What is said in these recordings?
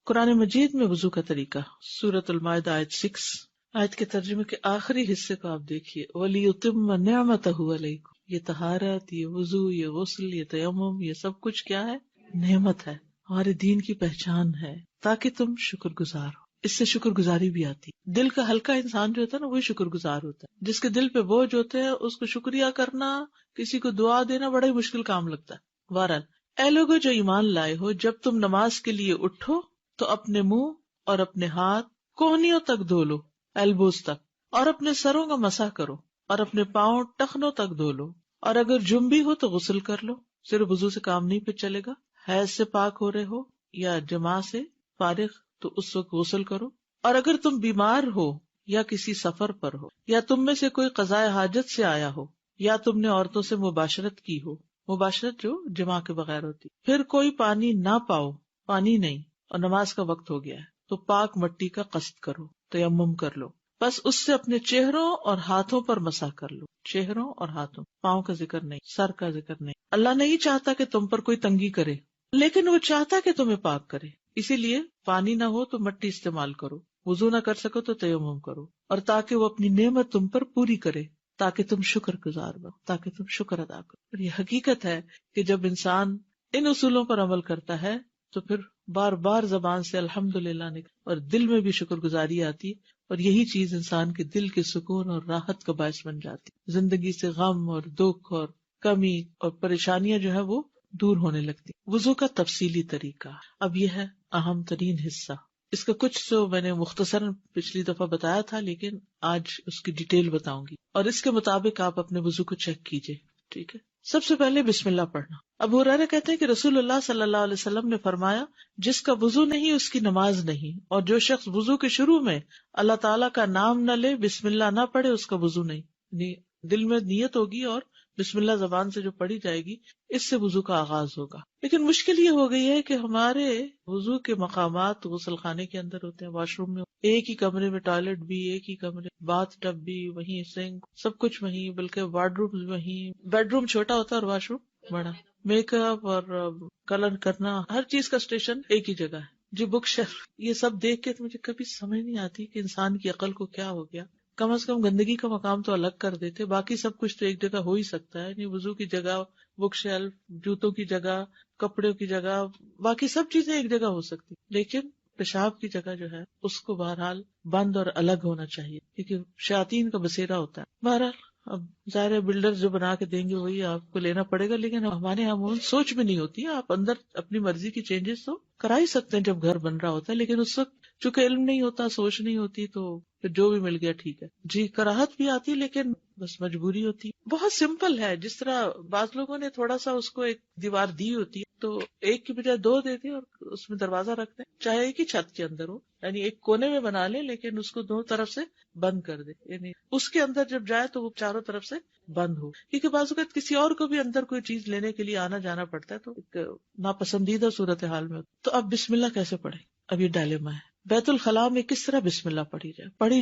قرآن مجید میں وضو کا طریقہ، سورۃ المائدہ آیت 6، آیت کے ترجمے کے آخری حصے کو آپ دیکھیے، وَلِيُتِمَّ نِعْمَتَهُ عَلَيْكُمْ، یہ طہارت، یہ وضو، یہ غسل، یہ تیمم، یہ سب کچھ کیا ہے؟ نعمت ہے، ہمارے دین کی پہچان ہے، تاکہ تم شکر گزار ہو۔ اس سے شکر گزاری بھی آتی۔ دل کا ہلکا انسان جو ہوتا ہے نا، وہی شکر گزار ہوتا ہے۔ جس کے دل پہ بوجھ ہوتے ہیں اس کو شکریہ کرنا، کسی کو دعا دینا بڑا ہی مشکل کام لگتا ہے۔ بہرحال، اے لوگو جو ایمان لائے ہو، جب تم نماز کے لیے اٹھو تو اپنے منہ اور اپنے ہاتھ کوہنیوں تک دھو لو، ایلبوز تک، اور اپنے سروں کا مسح کرو، اور اپنے پاؤں ٹخنوں تک دھو لو، اور اگر جنبی ہو تو غسل کر لو۔ صرف وضو سے کام نہیں پہ چلے گا، حیض سے پاک ہو رہے ہو یا جماع سے فارغ تو اس وقت غسل کرو، اور اگر تم بیمار ہو یا کسی سفر پر ہو، یا تم میں سے کوئی قضاء حاجت سے آیا ہو، یا تم نے عورتوں سے مباشرت کی ہو، مباشرت جو جماع کے بغیر ہوتی، پھر کوئی پانی نہ پاؤ، پانی نہیں، اور نماز کا وقت ہو گیا ہے، تو پاک مٹی کا قصد کرو، تیمم کر لو، بس اس سے اپنے چہروں اور ہاتھوں پر مسح کر لو۔ چہروں اور ہاتھوں، پاؤں کا ذکر نہیں، سر کا ذکر نہیں۔ اللہ نہیں چاہتا کہ تم پر کوئی تنگی کرے، لیکن وہ چاہتا کہ تمہیں پاک کرے، اسی لیے پانی نہ ہو تو مٹی استعمال کرو، وضو نہ کر سکو تو تیمم کرو، اور تاکہ وہ اپنی نعمت تم پر پوری کرے، تاکہ تم شکر گزار بنو، تاکہ تم شکر ادا کرو۔ اور یہ حقیقت ہے کہ جب انسان ان اصولوں پر عمل کرتا ہے تو پھر بار بار زبان سے الحمدللہ اور دل میں بھی شکر گزاری آتی، اور یہی چیز انسان کے دل کے سکون اور راحت کا باعث بن جاتی، زندگی سے غم اور دکھ اور کمی اور پریشانیاں جو ہے وہ دور ہونے لگتی۔ وضو کا تفصیلی طریقہ، اب یہ ہے اہم ترین حصہ۔ اس کا کچھ تو میں نے مختصراً پچھلی دفعہ بتایا تھا، لیکن آج اس کی ڈیٹیل بتاؤں گی، اور اس کے مطابق آپ اپنے وضو کو چیک کیجئے، ٹھیک ہے؟ سب سے پہلے بسم اللہ پڑھنا۔ ابو ہریرہ کہتے ہیں کہ رسول اللہ صلی اللہ علیہ وسلم نے فرمایا، جس کا وضو نہیں اس کی نماز نہیں، اور جو شخص وضو کے شروع میں اللہ تعالیٰ کا نام نہ لے، بسم اللہ نہ پڑھے، اس کا وضو نہیں۔ یعنی دل میں نیت ہوگی اور بسم اللہ زبان سے جو پڑھی جائے گی، اس سے وضو کا آغاز ہوگا۔ لیکن مشکل یہ ہو گئی ہے کہ ہمارے وضو کے مقامات غسل خانے کے اندر ہوتے ہیں، واش روم میں، ایک ہی کمرے میں ٹوائلٹ بھی، ایک ہی کمرے باتھ ٹب بھی وہیں، سنک سب کچھ وہیں، بلکہ وارڈ روم بھی وہیں، بیڈ روم چھوٹا ہوتا ہے اور واش روم بڑا، میک اپ اور کلر کرنا، ہر چیز کا اسٹیشن ایک ہی جگہ ہے۔ جی بک شیلف، یہ سب دیکھ کے تو مجھے کبھی سمجھ نہیں آتی کہ انسان کی عقل کو کیا ہو گیا۔ کم از کم گندگی کا مقام تو الگ کر دیتے، باقی سب کچھ تو ایک جگہ ہو ہی سکتا ہے، یعنی وضو کی جگہ، بک شیلف، جوتوں کی جگہ، کپڑوں کی جگہ، باقی سب چیزیں ایک جگہ ہو سکتی، لیکن پیشاب کی جگہ جو ہے اس کو بہرحال بند اور الگ ہونا چاہیے، کیونکہ شیاطین کا بسیرا ہوتا ہے۔ بہرحال اب ظاہر بلڈر جو بنا کے دیں گے وہی آپ کو لینا پڑے گا، لیکن ہمارے یہاں سوچ بھی نہیں ہوتی ہے، آپ اندر اپنی مرضی کی چینجز تو کرا ہی سکتے ہیں جب گھر بن رہا ہوتا ہے، لیکن اس وقت چونکہ علم نہیں ہوتا، سوچ نہیں ہوتی، تو پھر جو بھی مل گیا ٹھیک ہے جی، کراہت بھی آتی، لیکن بس مجبوری ہوتی۔ بہت سمپل ہے، جس طرح بعض لوگوں نے تھوڑا سا اس کو ایک دیوار دی ہوتی ہے تو ایک کی بجائے دو دیتے اور اس میں دروازہ رکھتے ہیں، چاہے ایک ہی چھت کے اندر ہو، یعنی ایک کونے میں بنا لے لیکن اس کو دو طرف سے بند کر دے، یعنی اس کے اندر جب جائے تو وہ چاروں طرف سے بند ہو، کیونکہ بعض اوقات کسی اور کو بھی اندر کوئی چیز لینے کے لیے آنا جانا پڑتا ہے، تو ایک ناپسندیدہ صورتحال میں تو اب بسم اللہ کیسے پڑھیں؟ اب یہ ڈائلیما ہے۔ بیت الخلاء میں کس طرح بسم اللہ پڑھی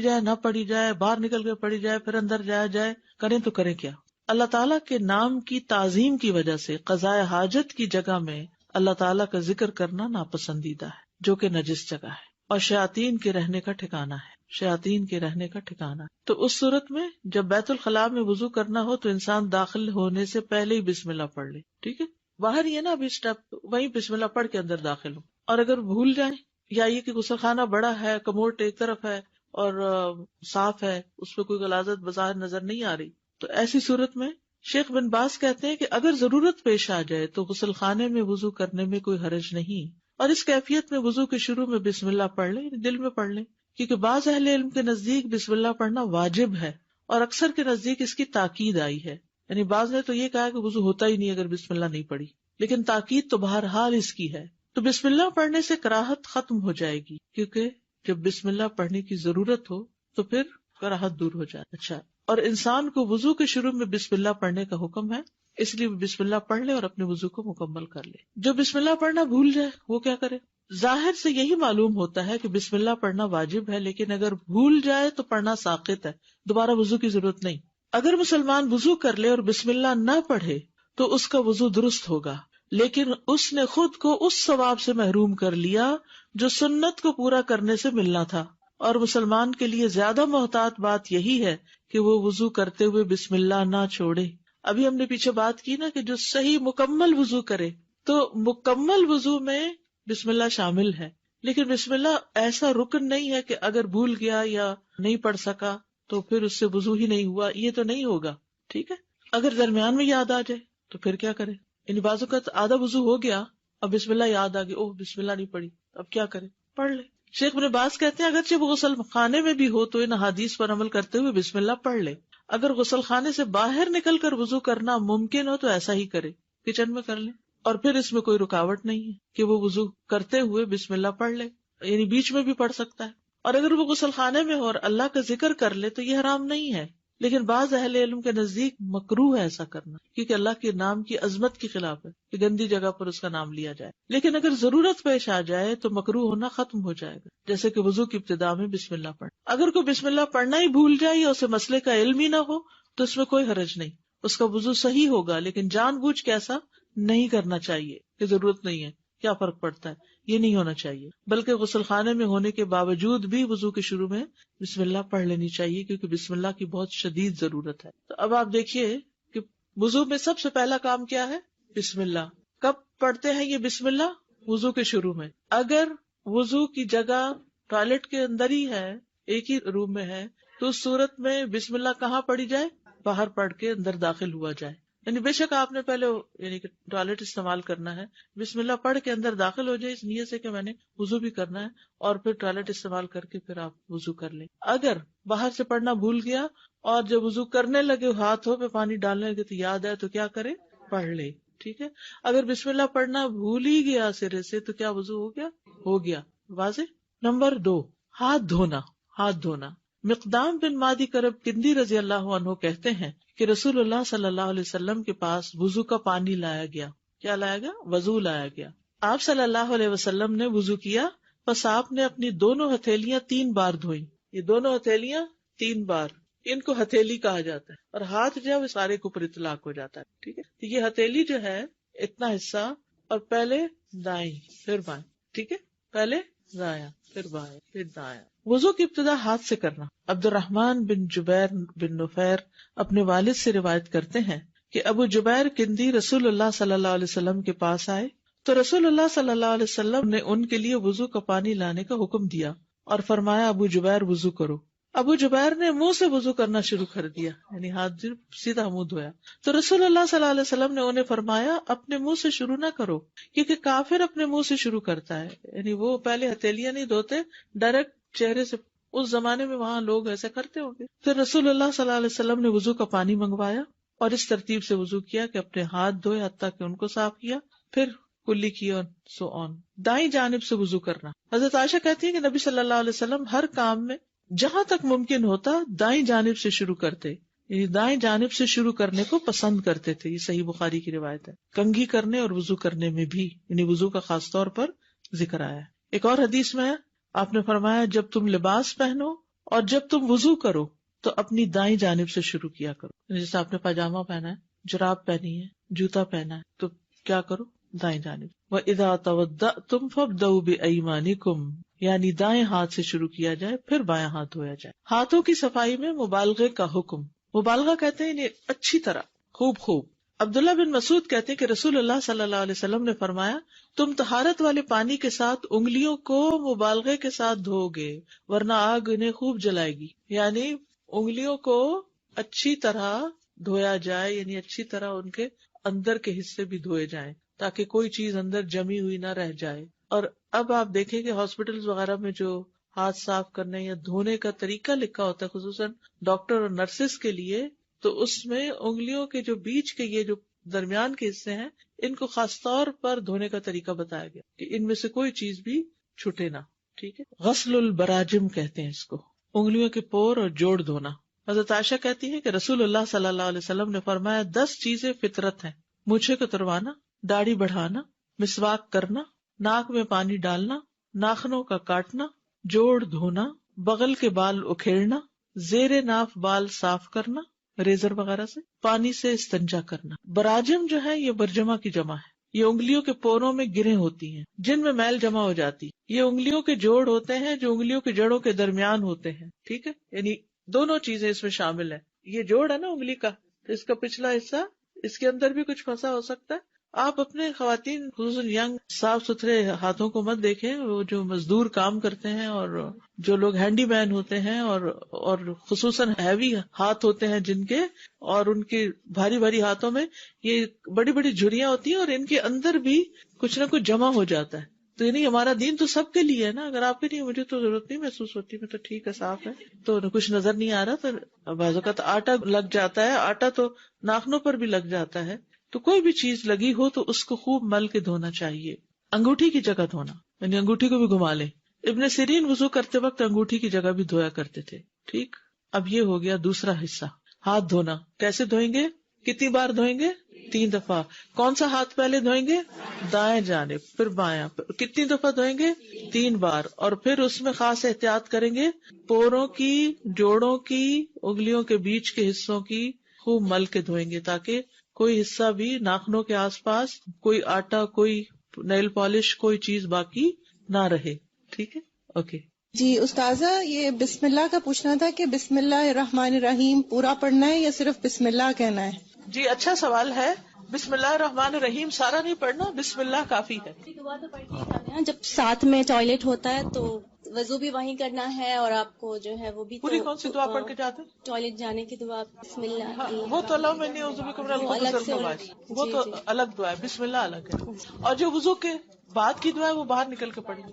جائے نہ پڑھی جائے، باہر نکل کے پڑھی جائے، پھر اندر جایا جائے، کریں تو کریں کیا؟ اللہ تعالیٰ کے نام کی تعظیم کی وجہ سے قضاء حاجت کی جگہ میں اللہ تعالیٰ کا ذکر کرنا ناپسندیدہ ہے، جو کہ نجس جگہ ہے اور شیاطین کے رہنے کا ٹھکانہ ہے، شیاطین کے رہنے کا ٹھکانہ ہے۔ تو اس صورت میں جب بیت الخلاء میں وضو کرنا ہو تو انسان داخل ہونے سے پہلے ہی بسم اللہ پڑھ لے، ٹھیک ہے؟ باہر ہی ہے نا ابھی اسٹیپ، وہیں بسم اللہ پڑھ کے اندر داخل ہو، اور اگر بھول جائیں یا یہ کہ غسل خانہ بڑا ہے، کموڈ ایک طرف ہے اور صاف ہے، اس پہ کوئی غلاظت بظاہر نظر نہیں آ رہی، تو ایسی صورت میں شیخ بن باز کہتے ہیں کہ اگر ضرورت پیش آ جائے تو غسل خانے میں وضو کرنے میں کوئی حرج نہیں، اور اس کیفیت میں وضو کے شروع میں بسم اللہ پڑھ لیں، دل میں پڑھ لیں، کیونکہ بعض اہل علم کے نزدیک بسم اللہ پڑھنا واجب ہے، اور اکثر کے نزدیک اس کی تاکید آئی ہے، یعنی بعض نے تو یہ کہا کہ وضو ہوتا ہی نہیں اگر بسم اللہ نہیں پڑھی، لیکن تاکید تو بہرحال اس کی ہے۔ تو بسم اللہ پڑھنے سے کراہت ختم ہو جائے گی، کیونکہ جب بسم اللہ پڑھنے کی ضرورت ہو تو پھر کراہت دور ہو جائے۔ اچھا، اور انسان کو وضو کے شروع میں بسم اللہ پڑھنے کا حکم ہے، اس لیے بسم اللہ پڑھ لے اور اپنے وضو کو مکمل کر لے۔ جو بسم اللہ پڑھنا بھول جائے وہ کیا کرے؟ ظاہر سے یہی معلوم ہوتا ہے کہ بسم اللہ پڑھنا واجب ہے، لیکن اگر بھول جائے تو پڑھنا ساقط ہے، دوبارہ وضو کی ضرورت نہیں۔ اگر مسلمان وضو کر لے اور بسم اللہ نہ پڑھے تو اس کا وضو درست ہوگا، لیکن اس نے خود کو اس ثواب سے محروم کر لیا جو سنت کو پورا کرنے سے ملنا تھا، اور مسلمان کے لیے زیادہ محتاط بات یہی ہے کہ وہ وضو کرتے ہوئے بسم اللہ نہ چھوڑے۔ ابھی ہم نے پیچھے بات کی نا کہ جو صحیح مکمل وضو کرے، تو مکمل وضو میں بسم اللہ شامل ہے، لیکن بسم اللہ ایسا رکن نہیں ہے کہ اگر بھول گیا یا نہیں پڑھ سکا تو پھر اس سے وضو ہی نہیں ہوا، یہ تو نہیں ہوگا، ٹھیک ہے۔ اگر درمیان میں یاد آ جائے تو پھر کیا کرے؟ یعنی بعض اوقات آدھا وضو ہو گیا، اب بسم اللہ یاد آ گئی، اوہ بسم اللہ نہیں پڑھی، اب کیا کرے؟ پڑھ لے۔ شیخ ابن باز کہتے ہیں اگرچہ وہ غسل خانے میں بھی ہو تو ان حدیث پر عمل کرتے ہوئے بسم اللہ پڑھ لے۔ اگر غسل خانے سے باہر نکل کر وضو کرنا ممکن ہو تو ایسا ہی کرے، کچن میں کر لے، اور پھر اس میں کوئی رکاوٹ نہیں ہے کہ وہ وضو کرتے ہوئے بسم اللہ پڑھ لے، یعنی بیچ میں بھی پڑھ سکتا ہے۔ اور اگر وہ غسل خانے میں ہو اور اللہ کا ذکر کر لے تو یہ حرام نہیں ہے، لیکن بعض اہل علم کے نزدیک مکروہ ہے ایسا کرنا، کیونکہ اللہ کے نام کی عظمت کے خلاف ہے کہ گندی جگہ پر اس کا نام لیا جائے۔ لیکن اگر ضرورت پیش آ جائے تو مکروہ ہونا ختم ہو جائے گا، جیسے کہ وضو کی ابتدا میں بسم اللہ پڑھ۔ اگر کوئی بسم اللہ پڑھنا ہی بھول جائے یا اسے مسئلے کا علم ہی نہ ہو تو اس میں کوئی حرج نہیں، اس کا وضو صحیح ہوگا، لیکن جان بوجھ کے ایسا نہیں کرنا چاہیے کہ ضرورت نہیں ہے، کیا فرق پڑتا ہے، یہ نہیں ہونا چاہیے۔ بلکہ غسل خانے میں ہونے کے باوجود بھی وضو کے شروع میں بسم اللہ پڑھ لینی چاہیے، کیونکہ بسم اللہ کی بہت شدید ضرورت ہے۔ تو اب آپ دیکھیے کہ وضو میں سب سے پہلا کام کیا ہے؟ بسم اللہ۔ کب پڑھتے ہیں یہ بسم اللہ؟ وضو کے شروع میں۔ اگر وضو کی جگہ ٹوائلٹ کے اندر ہی ہے، ایک ہی روم میں ہے، تو اس صورت میں بسم اللہ کہاں پڑھی جائے؟ باہر پڑھ کے اندر داخل ہوا جائے۔ یعنی بے شک آپ نے پہلے یعنی کہ ٹوائلٹ استعمال کرنا ہے، بسم اللہ پڑھ کے اندر داخل ہو جائے اس نیت سے کہ میں نے وضو بھی کرنا ہے، اور پھر ٹوائلٹ استعمال کر کے پھر آپ وضو کر لیں۔ اگر باہر سے پڑھنا بھول گیا اور جب وضو کرنے لگے ہاتھوں پہ پانی ڈالنے لگے تو یاد ہے تو کیا کرے؟ پڑھ لے، ٹھیک ہے۔ اگر بسم اللہ پڑھنا بھول ہی گیا سرے سے تو کیا وضو ہو گیا؟ ہو گیا، واضح۔ نمبر 2، ہاتھ دھونا۔ ہاتھ دھونا، مقدام بن مادی کرب کندی رضی اللہ عنہ کہتے ہیں کہ رسول اللہ صلی اللہ علیہ وسلم کے پاس وضو کا پانی لایا گیا۔ کیا لایا گیا؟ وضو لایا گیا۔ آپ صلی اللہ علیہ وسلم نے وضو کیا، پس آپ نے اپنی دونوں ہتھیلیاں 3 بار دھوئیں۔ یہ دونوں ہتھیلیاں 3 بار، ان کو ہتھیلی کہا جاتا ہے، اور ہاتھ جو ہے وہ سارے کے اوپر اطلاق ہو جاتا ہے، ٹھیک ہے۔ تو یہ ہتھیلی جو ہے اتنا حصہ، اور پہلے دائیں پھر بائیں، ٹھیک ہے، پہلے دایاں پھر بائیں پھر دایاں۔ وضو کی ابتدا ہاتھ سے کرنا۔ عبد الرحمن بن جبیر بن نفیر اپنے والد سے روایت کرتے ہیں کہ ابو جبیر کندی رسول اللہ صلی اللہ علیہ وسلم کے پاس آئے تو رسول اللہ صلی اللہ علیہ وسلم نے ان کے لیے وضو کا پانی لانے کا حکم دیا اور فرمایا ابو جبیر وضو کرو۔ ابو جبیر نے منہ سے وضو کرنا شروع کر دیا، یعنی ہاتھ سیدھا منہ دھویا۔ تو رسول اللہ صلی اللہ علیہ وسلم نے انہیں فرمایا اپنے منہ سے شروع نہ کرو، کیونکہ کافر اپنے منہ سے شروع کرتا ہے، یعنی وہ پہلے ہتھیلیاں نہیں دھوتے، ڈائریکٹ چہرے سے۔ اس زمانے میں وہاں لوگ ایسا کرتے ہوں گے۔ پھر رسول اللہ صلی اللہ علیہ وسلم نے وضو کا پانی منگوایا اور اس ترتیب سے وضو کیا کہ اپنے ہاتھ دھوئے حتیٰ کہ ان کو صاف کیا، پھر کلی کی اور سو آن۔ دائیں جانب سے وضو کرنا۔ حضرت عائشہ کہتی ہے کہ نبی صلی اللہ علیہ وسلم ہر کام میں جہاں تک ممکن ہوتا دائیں جانب سے شروع کرتے، یعنی دائیں جانب سے شروع کرنے کو پسند کرتے تھے۔ یہ صحیح بخاری کی روایت ہے۔ کنگھی کرنے اور وضو کرنے میں بھی، یعنی وضو کا خاص طور پر ذکر آیا ہے۔ ایک اور حدیث میں آپ نے فرمایا جب تم لباس پہنو اور جب تم وضو کرو تو اپنی دائیں جانب سے شروع کیا کرو۔ جیسے آپ نے پاجامہ پہنا ہے، جراب پہنی ہے، جوتا پہنا ہے، تو کیا کرو؟ دائیں جانب۔ وَإِذَا تَوَضَّأْتُمْ فَابْدَؤْا بِأَيْمَانِكُمْ، یعنی دائیں ہاتھ سے شروع کیا جائے پھر بایاں ہاتھ دھویا جائے۔ ہاتھوں کی صفائی میں مبالغے کا حکم۔ مبالغہ کہتے ہیں یعنی اچھی طرح، خوب۔ عبداللہ بن مسعود کہتے ہیں کہ رسول اللہ صلی اللہ علیہ وسلم نے فرمایا تم طہارت والے پانی کے ساتھ انگلیوں کو مبالغے کے ساتھ دھو گے ورنہ آگ انہیں خوب جلائے گی، یعنی انگلیوں کو اچھی طرح دھویا جائے، یعنی اچھی طرح ان کے اندر کے حصے بھی دھوئے جائیں تاکہ کوئی چیز اندر جمی ہوئی نہ رہ جائے۔ اور اب آپ دیکھیں کہ ہاسپٹلز وغیرہ میں جو ہاتھ صاف کرنے یا دھونے کا طریقہ لکھا ہوتا ہے خصوصاً ڈاکٹر اور نرسز کے لیے، تو اس میں انگلیوں کے جو بیچ کے یہ جو درمیان کے حصے ہیں ان کو خاص طور پر دھونے کا طریقہ بتایا گیا کہ ان میں سے کوئی چیز بھی چھوٹے نہ، ٹھیک ہے۔ غسل البراجم کہتے ہیں اس کو، انگلیوں کے پور اور جوڑ دھونا۔ حضرت عائشہ کہتی ہے کہ رسول اللہ صلی اللہ علیہ وسلم نے فرمایا 10 چیزیں فطرت ہیں، مونچھیں کتروانا، داڑھی بڑھانا، مسواک کرنا، ناک میں پانی ڈالنا، ناخنوں کا کاٹنا، جوڑ دھونا، بغل کے بال اکھیڑنا، زیر ناف بال صاف کرنا ریزر وغیرہ سے، پانی سے استنجا کرنا۔ براجم جو ہے یہ برجمہ کی جمع ہے، یہ انگلیوں کے پوروں میں گریں ہوتی ہیں جن میں میل جمع ہو جاتی. یہ انگلیوں کے جوڑ ہوتے ہیں جو انگلیوں کے جڑوں کے درمیان ہوتے ہیں. ٹھیک ہے، یعنی دونوں چیزیں اس میں شامل ہیں. یہ جوڑ ہے نا انگلی کا، تو اس کا پچھلا حصہ، اس کے اندر بھی کچھ پھنسا ہو سکتا ہے. آپ اپنے خواتین خصوصاً ینگ صاف ستھرے ہاتھوں کو مت دیکھیں. وہ جو مزدور کام کرتے ہیں اور جو لوگ ہینڈی مین ہوتے ہیں اور خصوصاً ہیوی ہاتھ ہوتے ہیں جن کے، اور ان کے بھاری بھاری ہاتھوں میں یہ بڑی بڑی جھریاں ہوتی ہیں اور ان کے اندر بھی کچھ نہ کچھ جمع ہو جاتا ہے. تو یعنی ہمارا دین تو سب کے لیے ہے نا. اگر آپ کے لیے مجھے تو ضرورت نہیں محسوس ہوتی، میں تو ٹھیک ہے، صاف ہے، تو کچھ نظر نہیں آ رہا. تو بعض اوقات آٹا لگ جاتا ہے، آٹا تو ناخنوں پر بھی لگ جاتا ہے. تو کوئی بھی چیز لگی ہو تو اس کو خوب مل کے دھونا چاہیے. انگوٹھی کی جگہ دھونا، یعنی انگوٹھی کو بھی گھما لیں. ابن سیرین وضو کرتے وقت انگوٹھی کی جگہ بھی دھویا کرتے تھے. ٹھیک، اب یہ ہو گیا دوسرا حصہ، ہاتھ دھونا. کیسے دھوئیں گے؟ کتنی بار دھوئیں گے؟ 3 دفعہ. کون سا ہاتھ پہلے دھوئیں گے؟ دائیں جانب، پھر بایاں. کتنی دفعہ دھوئیں گے؟ 3 بار. اور پھر اس میں خاص احتیاط کریں گے، پوروں کی، جوڑوں کی، انگلیوں کے بیچ کے حصوں کی خوب مل کے دھوئیں گے تاکہ کوئی حصہ بھی ناخنوں کے آس پاس، کوئی آٹا، کوئی نیل پالش، کوئی چیز باقی نہ رہے. ٹھیک ہے، اوکے. جی استاذہ، یہ بسم اللہ کا پوچھنا تھا کہ بسم اللہ الرحمن الرحیم پورا پڑھنا ہے یا صرف بسم اللہ کہنا ہے؟ جی اچھا سوال ہے. بسم اللہ الرحمن الرحیم سارا نہیں پڑھنا، بسم اللہ کافی ہے. دعا تو پڑھ کے ہی جاتے ہیں جب ساتھ میں ٹوائلٹ ہوتا ہے تو وضو بھی وہیں کرنا ہے، اور آپ کو جو ہے وہ بھی پوری کون سی دعا پڑھ کے جاتے ہیں؟ ٹوائلٹ جانے کی دعا بسم اللہ. وہ تو اللہ میں وہ الگ سے وہ تو الگ دعا ہے، بسم اللہ الگ ہے. اور جو وضو کے بعد کی دعا ہے وہ باہر نکل کے پڑھیں.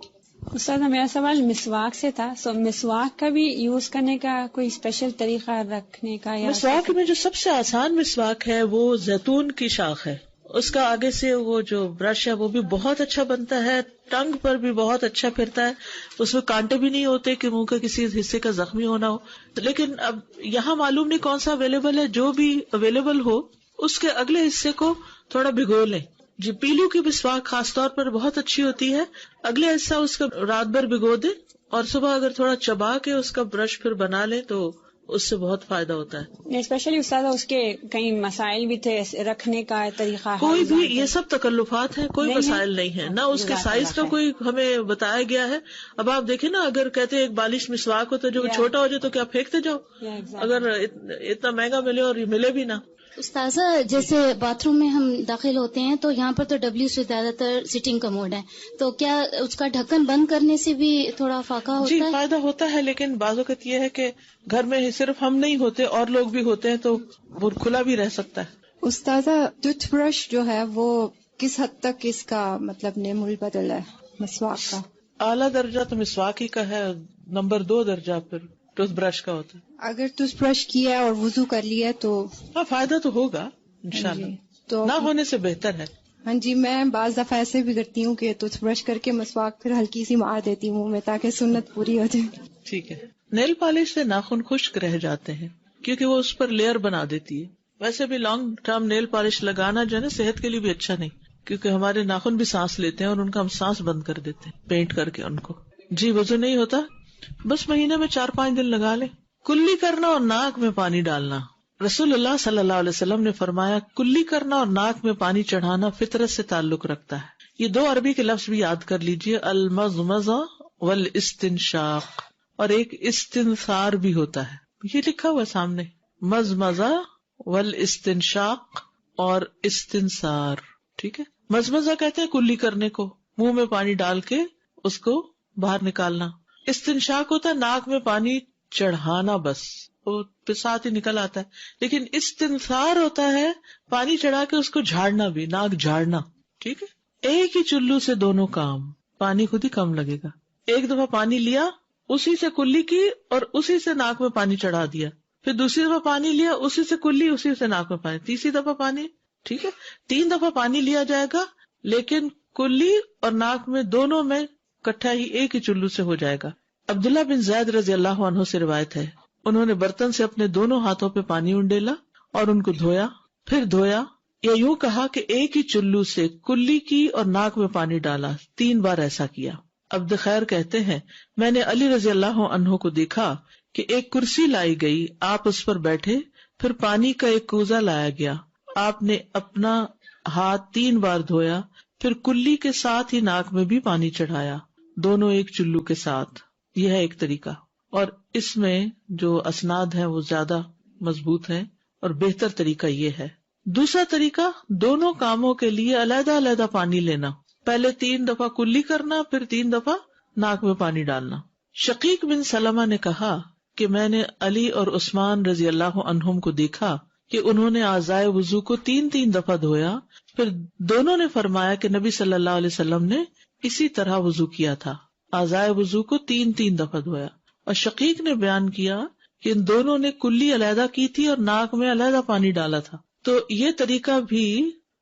استاد میرا سوال مسواک سے تھا. مسواک کا بھی یوز کرنے کا کوئی اسپیشل طریقہ رکھنے کا؟ یا مسواک میں جو سب سے آسان مسواک ہے وہ زیتون کی شاخ ہے. اس کا آگے سے وہ جو برش ہے وہ بھی بہت اچھا بنتا ہے، ٹنگ پر بھی بہت اچھا پھرتا ہے. اس میں کانٹے بھی نہیں ہوتے کہ منہ کے کسی حصے کا زخمی ہونا ہو. لیکن اب یہاں معلوم نہیں کون سا اویلیبل ہے. جو بھی اویلیبل ہو اس کے اگلے حصے کو تھوڑا بھگو لیں. جی پیلو کی مسواک خاص طور پر بہت اچھی ہوتی ہے. اگلے حصہ اس کا رات بھر بھگو دیں اور صبح اگر تھوڑا چبا کے اس کا برش پھر بنا لیں تو اس سے بہت فائدہ ہوتا ہے. اسپیشلی استاد اس کے کئی مسائل بھی تھے رکھنے کا طریقہ. کوئی بھی یہ سب تکلفات ہیں، کوئی مسائل نہیں ہے، نہ اس کے سائز کا کوئی ہمیں بتایا گیا ہے. اب آپ دیکھیں نا، اگر کہتے ہیں ایک بالش مسواک ہو تو جو چھوٹا ہو جائے تو کیا پھینکتے جاؤ؟ اگر اتنا مہنگا ملے اور یہ ملے بھی نہ. استاذہ جیسے باتھ روم میں ہم داخل ہوتے ہیں تو یہاں پر تو ڈبلیو سے زیادہ تر سٹنگ کا موڈ ہے، تو کیا اس کا ڈھکن بند کرنے سے بھی تھوڑا فاقہ ہوتا ہے؟ جی فائدہ ہوتا ہے، لیکن بعض اوقات یہ ہے کہ گھر میں صرف ہم نہیں ہوتے اور لوگ بھی ہوتے ہیں تو وہ کھلا بھی رہ سکتا ہے. استاذہ ٹوتھ برش جو ہے وہ کس حد تک اس کا مطلب نعم البدل ہے مسواک کا؟ اعلیٰ درجہ تو مسواک ہی کا ہے، نمبر 2 درجہ پھر ٹوتھ برش کا ہوتا ہے. اگر ٹوتھ برش کیا ہے اور وضو کر لیا تو ہاں فائدہ تو ہوگا انشاءاللہ. تو نہ ہونے سے بہتر ہے. ہاں جی، میں بعض دفعہ ایسے بھی کرتی ہوں کہ ٹوتھ برش کر کے مسواک پھر ہلکی سی مار دیتی ہوں منہ میں تاکہ سنت پوری ہو جائے. ٹھیک ہے. نیل پالش سے ناخن خشک رہ جاتے ہیں کیونکہ وہ اس پر لیئر بنا دیتی ہے. ویسے بھی لانگ ٹرم نیل پالش لگانا جو ہے نا صحت کے لیے بھی اچھا نہیں، کیونکہ ہمارے ناخن بھی سانس لیتے ہیں اور ان کا ہم سانس بند کر دیتے ہیں پینٹ کر کے ان کو. جی وضو نہیں ہوتا، بس مہینے میں 4-5 دن لگا لیں. کلی کرنا اور ناک میں پانی ڈالنا. رسول اللہ صلی اللہ علیہ وسلم نے فرمایا کلی کرنا اور ناک میں پانی چڑھانا فطرت سے تعلق رکھتا ہے. یہ 2 عربی کے لفظ بھی یاد کر لیجئے، المضمضہ والاستنشاق، اور ایک استنثار بھی ہوتا ہے. یہ لکھا ہوا سامنے، مضمضہ والاستنشاق اور استنثار. ٹھیک ہے. مضمضہ کہتے ہیں کلی کرنے کو، منہ میں پانی ڈال کے اس کو باہر نکالنا. استنشاق ہوتا ہے ناک میں پانی چڑھانا، بس وہ پھر ساتھ ہی نکل آتا ہے. لیکن استنثار ہوتا ہے پانی چڑھا کے اس کو جھاڑنا بھی، ناک جھاڑنا. ٹھیک ہے. ایک ہی چلو سے دونوں کام، پانی خود ہی کم لگے گا. ایک دفعہ پانی لیا، اسی سے کلی کی اور اسی سے ناک میں پانی چڑھا دیا، پھر دوسری دفعہ پانی لیا، اسی سے کلی، اسی سے ناک میں پانی، تیسری دفعہ پانی. ٹھیک ہے. 3 دفعہ پانی لیا جائے گا، لیکن کلی اور ناک میں دونوں میں کٹھا ہی ایک ہی چلو سے ہو جائے گا. عبداللہ بن زید رضی اللہ عنہ سے روایت ہے، انہوں نے برتن سے اپنے دونوں ہاتھوں پہ پانی انڈیلا اور ان کو دھویا، پھر دھویا، یا یوں کہا کہ ایک ہی چلو سے کلی کی اور ناک میں پانی ڈالا. 3 بار ایسا کیا. عبد خیر کہتے ہیں میں نے علی رضی اللہ عنہ کو دیکھا کہ ایک کرسی لائی گئی، آپ اس پر بیٹھے، پھر پانی کا ایک کوزہ لایا گیا، آپ نے اپنا ہاتھ 3 بار دھویا، پھر کلی کے ساتھ ہی ناک میں بھی پانی چڑھایا، دونوں ایک چلو کے ساتھ. یہ ہے ایک طریقہ، اور اس میں جو اسناد ہیں وہ زیادہ مضبوط ہیں اور بہتر طریقہ یہ ہے. دوسرا طریقہ، دونوں کاموں کے لیے علیحدہ علیحدہ پانی لینا، پہلے 3 دفعہ کلی کرنا، پھر 3 دفعہ ناک میں پانی ڈالنا. شقیق بن سلمہ نے کہا کہ میں نے علی اور عثمان رضی اللہ عنہم کو دیکھا کہ انہوں نے اعضائے وضو کو 3 دفعہ دھویا، پھر دونوں نے فرمایا کہ نبی صلی اللہ علیہ وسلم نے اسی طرح وضو کیا تھا، اعضائے وضو کو 3 دفعہ دھویا. اور شقیق نے بیان کیا کہ ان دونوں نے کلی علیحدہ کی تھی اور ناک میں علیحدہ پانی ڈالا تھا. تو یہ طریقہ بھی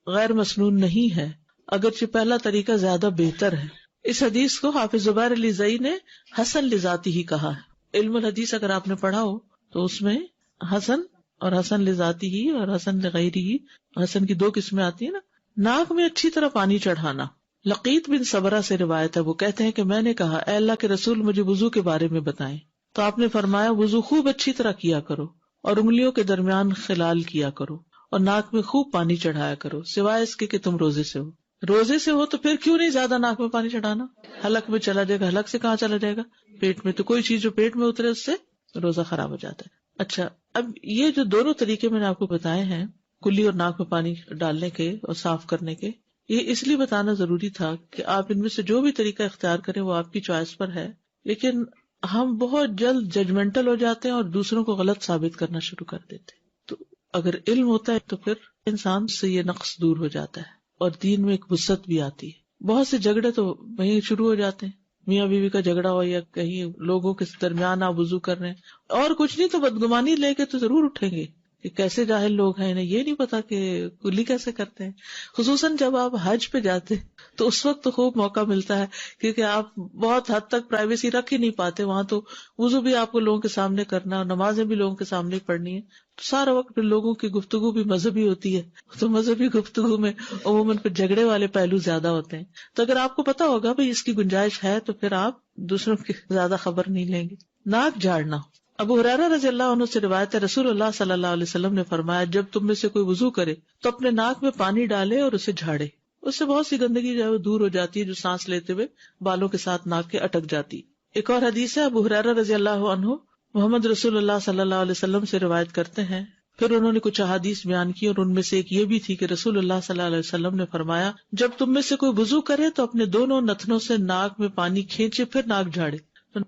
غیر مسنون نہیں ہے، اگرچہ پہلا طریقہ زیادہ بہتر ہے. اس حدیث کو حافظ زبیر علی زئی نے حسن لذاتی ہی کہا ہے. علم الحدیث اگر آپ نے پڑھا ہو تو اس میں حسن اور حسن لذاتی ہی اور حسن لغیری ہی، حسن کی 2 قسمیں آتی ہیں نا. ناک میں اچھی طرح پانی چڑھانا. لقیط بن صبرہ سے روایت ہے، وہ کہتے ہیں کہ میں نے کہا اے اللہ کے رسول مجھے وضو کے بارے میں بتائیں، تو آپ نے فرمایا وضو خوب اچھی طرح کیا کرو اور انگلیوں کے درمیان خلال کیا کرو اور ناک میں خوب پانی چڑھایا کرو، سوائے اس کے کہ تم روزے سے ہو. روزے سے ہو تو پھر کیوں نہیں زیادہ ناک میں پانی چڑھانا، حلق میں چلا جائے گا. حلق سے کہاں چلا جائے گا؟ پیٹ میں. تو کوئی چیز جو پیٹ میں اترے اس سے روزہ خراب ہو جاتا ہے. اچھا، اب یہ جو دونوں طریقے میں نے آپ کو بتائے ہیں، کلی اور ناک میں پانی ڈالنے کے اور صاف کرنے کے، یہ اس لیے بتانا ضروری تھا کہ آپ ان میں سے جو بھی طریقہ اختیار کریں وہ آپ کی چوائس پر ہے. لیکن ہم بہت جلد ججمنٹل ہو جاتے ہیں اور دوسروں کو غلط ثابت کرنا شروع کر دیتے ہیں. تو اگر علم ہوتا ہے تو پھر انسان سے یہ نقص دور ہو جاتا ہے اور دین میں ایک وسعت بھی آتی ہے. بہت سے جھگڑے تو وہیں شروع ہو جاتے ہیں، میاں بیوی کا جھگڑا ہو یا کہیں لوگوں کے درمیان آپ وضو کر رہے ہیں اور کچھ نہیں تو بدگمانی لے کے تو ضرور اٹھیں گے کہ کیسے جاہل لوگ ہیں، انہیں یہ نہیں پتا کہ کلی کیسے کرتے ہیں. خصوصاً جب آپ حج پہ جاتے تو اس وقت تو خوب موقع ملتا ہے کیونکہ آپ بہت حد تک پرائیویسی رکھ ہی نہیں پاتے. وہاں تو وضو بھی آپ کو لوگوں کے سامنے کرنا اور نمازیں بھی لوگوں کے سامنے پڑھنی ہے، تو سارا وقت لوگوں کی گفتگو بھی مذہبی ہوتی ہے. تو مذہبی گفتگو میں عموماً پھر جھگڑے والے پہلو زیادہ ہوتے ہیں. تو اگر آپ کو پتا ہوگا بھائی اس کی گنجائش ہے تو پھر آپ دوسروں کی زیادہ خبر نہیں لیں گے. ناک جھاڑنا. ابو ہریرہ رضی اللہ عنہ سے روایت ہے، رسول اللہ صلی اللہ علیہ وسلم نے فرمایا جب تم میں سے کوئی وضو کرے تو اپنے ناک میں پانی ڈالے اور اسے جھاڑے، اس سے بہت سی گندگی جو ہے وہ دور ہو جاتی ہے جو سانس لیتے ہوئے بالوں کے ساتھ ناک کے اٹک جاتی. ایک اور حدیث ہے، ابو ہریرہ رضی اللہ عنہ محمد رسول اللہ صلی اللہ علیہ وسلم سے روایت کرتے ہیں، پھر انہوں نے کچھ احادیث بیان کی اور ان میں سے ایک یہ بھی تھی کہ رسول اللہ صلی اللہ علیہ وسلم نے فرمایا جب تم میں سے کوئی وضو کرے تو اپنے دونوں نتنوں سے ناک میں پانی کھینچے پھر ناک جھاڑے.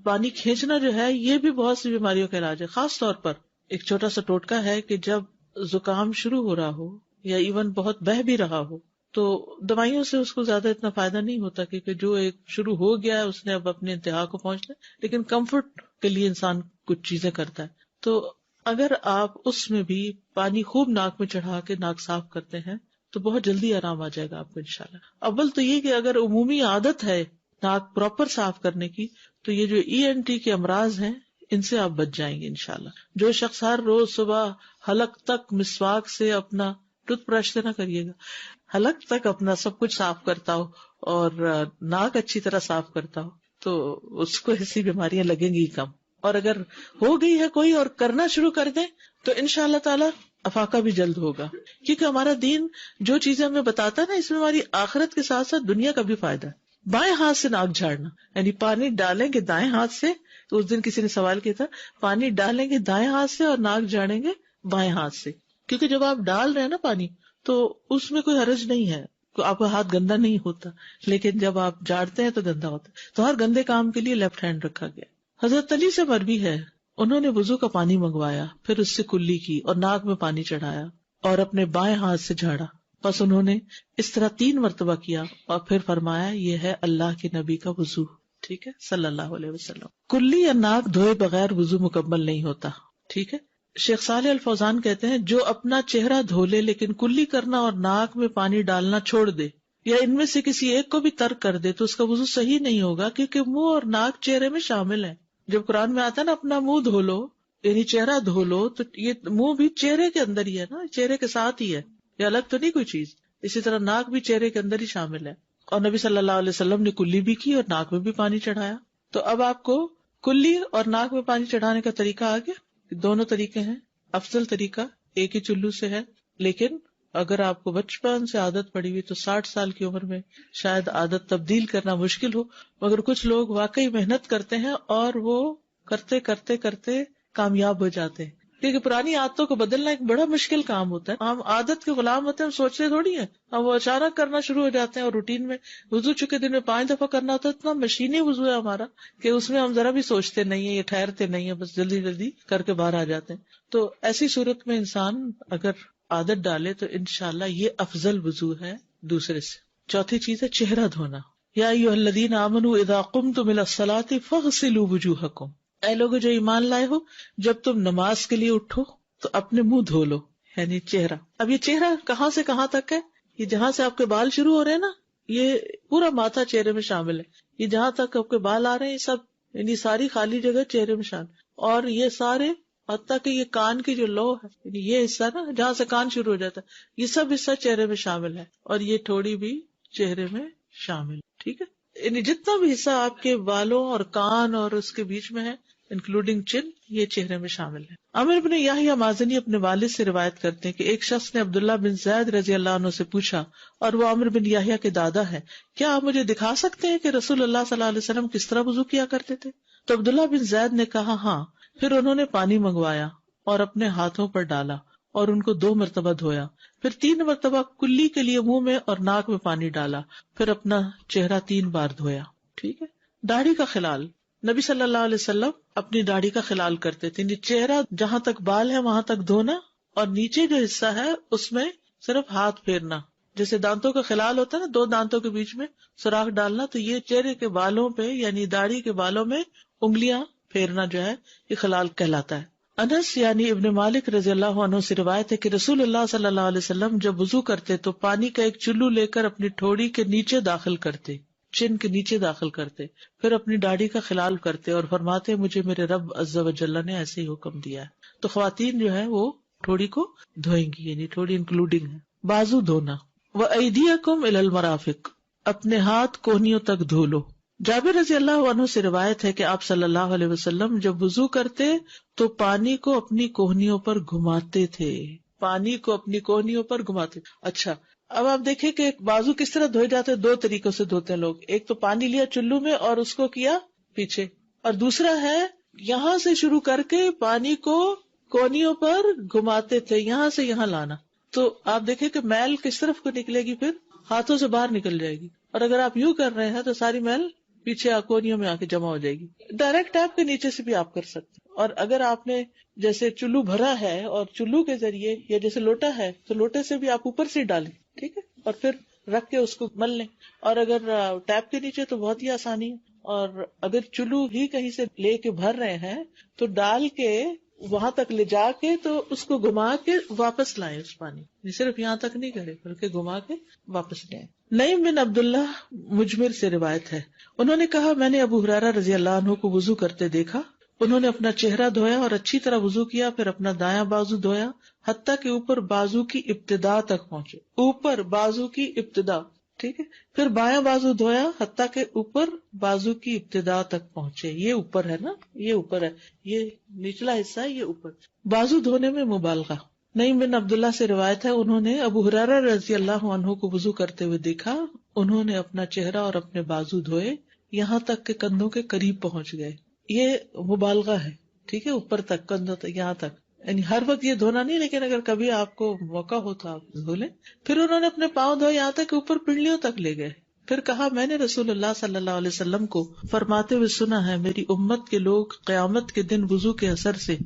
پانی کھینچنا جو ہے یہ بھی بہت سی بیماریوں کا علاج ہے. خاص طور پر ایک چھوٹا سا ٹوٹکا ہے کہ جب زکام شروع ہو رہا ہو یا ایون بہت بہہ بھی رہا ہو تو دوائیوں سے اس کو زیادہ اتنا فائدہ نہیں ہوتا کیونکہ جو ایک شروع ہو گیا ہے اس نے اب اپنے انتہا کو پہنچنا، لیکن کمفرٹ کے لیے انسان کچھ چیزیں کرتا ہے. تو اگر آپ اس میں بھی پانی خوب ناک میں چڑھا کے ناک صاف کرتے ہیں تو بہت جلدی آرام آ جائے گا آپ کو انشاءاللہ. اول تو یہ کہ اگر عمومی عادت ہے ناک پراپر صاف کرنے کی تو یہ جو ENT کے امراض ہیں ان سے آپ بچ جائیں گے انشاءاللہ. جو شخص ہر روز صبح حلق تک مسواک سے اپنا ٹوتھ برش سے نہ کریے گا، حلق تک اپنا سب کچھ صاف کرتا ہو اور ناک اچھی طرح صاف کرتا ہو تو اس کو ایسی بیماریاں لگیں گی کم. اور اگر ہو گئی ہے کوئی اور کرنا شروع کر دیں تو انشاءاللہ تعالی افاقہ بھی جلد ہوگا، کیونکہ ہمارا دین جو چیزیں ہمیں بتاتا ہے نا اس میں ہماری آخرت کے ساتھ ساتھ دنیا کا بھی فائدہ ہے. بائیں ہاتھ سے ناک جھاڑنا یعنی پانی ڈالیں گے دائیں ہاتھ سے، تو اس دن کسی نے سوال کیا تھا پانی ڈالیں گے دائیں ہاتھ سے اور ناک جھاڑیں گے بائیں ہاتھ سے، کیونکہ جب آپ ڈال رہے ہیں نا پانی تو اس میں کوئی حرج نہیں ہے، آپ کا ہاتھ گندا نہیں ہوتا، لیکن جب آپ جھاڑتے ہیں تو گندا ہوتا ہے. تو ہر گندے کام کے لیے لیفٹ ہینڈ رکھا گیا. حضرت علی سے مروی ہے انہوں نے وضو کا پانی منگوایا، پھر اس سے کلی کی اور ناک میں پانی چڑھایا اور اپنے بائیں ہاتھ سے جھاڑا. بس انہوں نے اس طرح 3 مرتبہ کیا اور پھر فرمایا یہ ہے اللہ کے نبی کا وضو. ٹھیک ہے صلی اللہ علیہ وسلم. کلی یا ناک دھوئے بغیر وضو مکمل نہیں ہوتا. ٹھیک ہے. شیخ صالح الفوزان کہتے ہیں جو اپنا چہرہ دھو لے لیکن کلی کرنا اور ناک میں پانی ڈالنا چھوڑ دے یا ان میں سے کسی ایک کو بھی ترک کر دے تو اس کا وضو صحیح نہیں ہوگا، کیونکہ منہ اور ناک چہرے میں شامل ہے. جب قرآن میں آتا ہے نا اپنا منہ دھو لو یعنی چہرہ دھو لو، تو یہ منہ بھی چہرے کے اندر ہی ہے نا، چہرے کے ساتھ ہی ہے، یہ الگ تو نہیں کوئی چیز. اسی طرح ناک بھی چہرے کے اندر ہی شامل ہے. اور نبی صلی اللہ علیہ وسلم نے کلی بھی کی اور ناک میں بھی پانی چڑھایا. تو اب آپ کو کلی اور ناک میں پانی چڑھانے کا طریقہ آ گیا. دونوں طریقے ہیں. افضل طریقہ ایک ہی چلو سے ہے، لیکن اگر آپ کو بچپن سے عادت پڑی ہوئی تو 60 سال کی عمر میں شاید عادت تبدیل کرنا مشکل ہو، مگر کچھ لوگ واقعی محنت کرتے ہیں اور وہ کرتے کرتے کرتے کامیاب ہو جاتے ہیں، کیونکہ پرانی عادتوں کو بدلنا ایک بڑا مشکل کام ہوتا ہے. ہم عادت کے غلام ہوتے ہیں، ہم سوچتے تھوڑی ہیں، ہم وہ اچانک کرنا شروع ہو جاتے ہیں. اور روٹین میں وضو چکے دن میں 5 دفعہ کرنا ہوتا ہے، اتنا مشینی وضو ہے ہمارا کہ اس میں ہم ذرا بھی سوچتے نہیں ہیں، یہ ٹھہرتے نہیں ہیں، بس جلدی جلدی کر کے باہر آ جاتے ہیں. تو ایسی صورت میں انسان اگر عادت ڈالے تو انشاءاللہ یہ افضل وضو ہے دوسرے سے. چوتھی چیز ہے چہرہ دھونا. یا ایھا الذین آمنوا اذا قمتم الی الصلاۃ فاغسلوا وجوہکم، اے لوگو جو ایمان لائے ہو، جب تم نماز کے لیے اٹھو تو اپنے منہ دھو لو، یعنی چہرہ. اب یہ چہرہ کہاں سے کہاں تک ہے؟ یہ جہاں سے آپ کے بال شروع ہو رہے ہیں نا، یہ پورا ماتھا چہرے میں شامل ہے. یہ جہاں تک آپ کے بال آ رہے ہیں، یہ سب یعنی ساری خالی جگہ چہرے میں شامل. اور یہ سارے حتیٰ کہ یہ کان کی جو لو ہے، یعنی یہ حصہ نا جہاں سے کان شروع ہو جاتا ہے، یہ سب حصہ چہرے میں شامل ہے. اور یہ تھوڑی بھی چہرے میں شامل ہے. ٹھیک ہے، یعنی جتنا بھی حصہ آپ کے بالوں اور کان اور اس کے بیچ میں ہے انکلوڈنگ چن، یہ چہرے میں شامل ہے. عامر بن یحییٰ مازنی اپنے والد سے روایت کرتے ہیں کہ ایک شخص نے عبداللہ بن زید رضی اللہ عنہ سے پوچھا، اور وہ عامر بن یحییٰ کے دادا ہے، کیا آپ مجھے دکھا سکتے ہیں کہ رسول اللہ صلی اللہ علیہ وسلم کس طرح وضو کیا کرتے تھے؟ تو عبداللہ بن زید نے کہا ہاں. پھر انہوں نے پانی منگوایا اور اپنے ہاتھوں پر ڈالا اور ان کو 2 مرتبہ دھویا. پھر 3 مرتبہ کلی کے لیے منہ میں اور ناک میں پانی ڈالا. پھر اپنا چہرہ 3 بار دھویا. ٹھیک ہے. داڑھی کا خلال، نبی صلی اللہ علیہ وسلم اپنی داڑھی کا خلال کرتے تھے. چہرہ جہاں تک بال ہے وہاں تک دھونا، اور نیچے جو حصہ ہے اس میں صرف ہاتھ پھیرنا. جیسے دانتوں کا خلال ہوتا ہے نا، 2 دانتوں کے بیچ میں سوراخ ڈالنا، تو یہ چہرے کے بالوں پہ یعنی داڑھی کے بالوں میں انگلیاں پھیرنا جو ہے یہ خلال کہلاتا ہے. انس یعنی ابن مالک رضی اللہ عنہ سے روایت ہے کہ رسول اللہ صلی اللہ علیہ وسلم جب وضو کرتے تو پانی کا ایک چلو لے کر اپنی ٹھوڑی کے نیچے داخل کرتے، چن کے نیچے داخل کرتے، پھر اپنی داڑھی کا خلال کرتے اور فرماتے مجھے میرے رب عز و جل نے ایسے ہی حکم دیا ہے. تو خواتین جو ہے وہ ٹھوڑی کو دھوئیں گی، یعنی ٹھوڑی انکلوڈنگ ہے. بازو دھونا. وَأَيْدِيَكُمْ إِلَى الْمَرَافِقِ، اپنے ہاتھ کوہنیوں تک دھو لو. جابر رضی اللہ عنہ سے روایت ہے کہ آپ صلی اللہ علیہ وسلم جب وضو کرتے تو پانی کو اپنی کوہنیوں پر گھماتے تھے. پانی کو اپنی کوہنیوں پر گھماتے. اچھا، اب آپ دیکھیں کہ بازو کس طرح دھوئے جاتے ہیں. 2 طریقوں سے دھوتے ہیں لوگ. ایک تو پانی لیا چلو میں اور اس کو کیا پیچھے، اور دوسرا ہے یہاں سے شروع کر کے پانی کو کوہنیوں پر گھماتے تھے، یہاں سے یہاں لانا. تو آپ دیکھیں کہ میل کس طرف کو نکلے گی، پھر ہاتھوں سے باہر نکل جائے گی. اور اگر آپ یوں کر رہے ہیں تو ساری میل پیچھے کونیوں میں آ کے جمع ہو جائے گی. ڈائریکٹ ٹیپ کے نیچے سے بھی آپ کر سکتے. اور اگر آپ نے جیسے چلو بھرا ہے اور چلو کے ذریعے یا جیسے لوٹا ہے تو لوٹے سے بھی آپ اوپر سے ڈالیں، ٹھیک ہے، اور پھر رکھ کے اس کو مل لیں. اور اگر ٹیپ کے نیچے تو بہت ہی آسانی ہے. اور اگر چلو ہی کہیں سے لے کے بھر رہے ہیں تو ڈال کے وہاں تک لے جا کے تو اس کو گھما کے واپس لائیں. اس پانی صرف یہاں تک نہیں کرے بلکہ گھما کے واپس لائیں. نعیم بن عبداللہ مجمر سے روایت ہے، انہوں نے کہا میں نے ابو ہریرہ رضی اللہ عنہ کو وضو کرتے دیکھا. انہوں نے اپنا چہرہ دھویا اور اچھی طرح وضو کیا، پھر اپنا دایاں بازو دھویا حتیٰ کہ اوپر بازو کی ابتدا تک پہنچے. اوپر بازو کی ابتدا، ٹھیک ہے. پھر بایاں بازو دھویا حتیٰ کہ اوپر بازو کی ابتدا تک پہنچے. یہ اوپر ہے نا، یہ اوپر ہے، یہ نچلا حصہ ہے، یہ اوپر. بازو دھونے میں مبالغہ. نعیم بن عبداللہ سے روایت ہے انہوں نے ابو ہریرہ رضی اللہ عنہ کو وضو کرتے ہوئے دیکھا. انہوں نے اپنا چہرہ اور اپنے بازو دھوئے یہاں تک کہ کندھوں کے قریب پہنچ گئے. یہ مبالغہ ہے، ٹھیک ہے، اوپر تک، کندھوں تک، یہاں تک. یعنی ہر وقت یہ دھونا نہیں، لیکن اگر کبھی آپ کو موقع ہو تو آپ دھو لیں. پھر انہوں نے اپنے پاؤں دھوئے یہاں تک کہ اوپر پنڈلیوں تک لے گئے. پھر کہا میں نے رسول اللہ صلی اللہ علیہ وسلم کو فرماتے ہوئے سنا ہے میری امت کے لوگ قیامت کے دن وضو کے اثر سے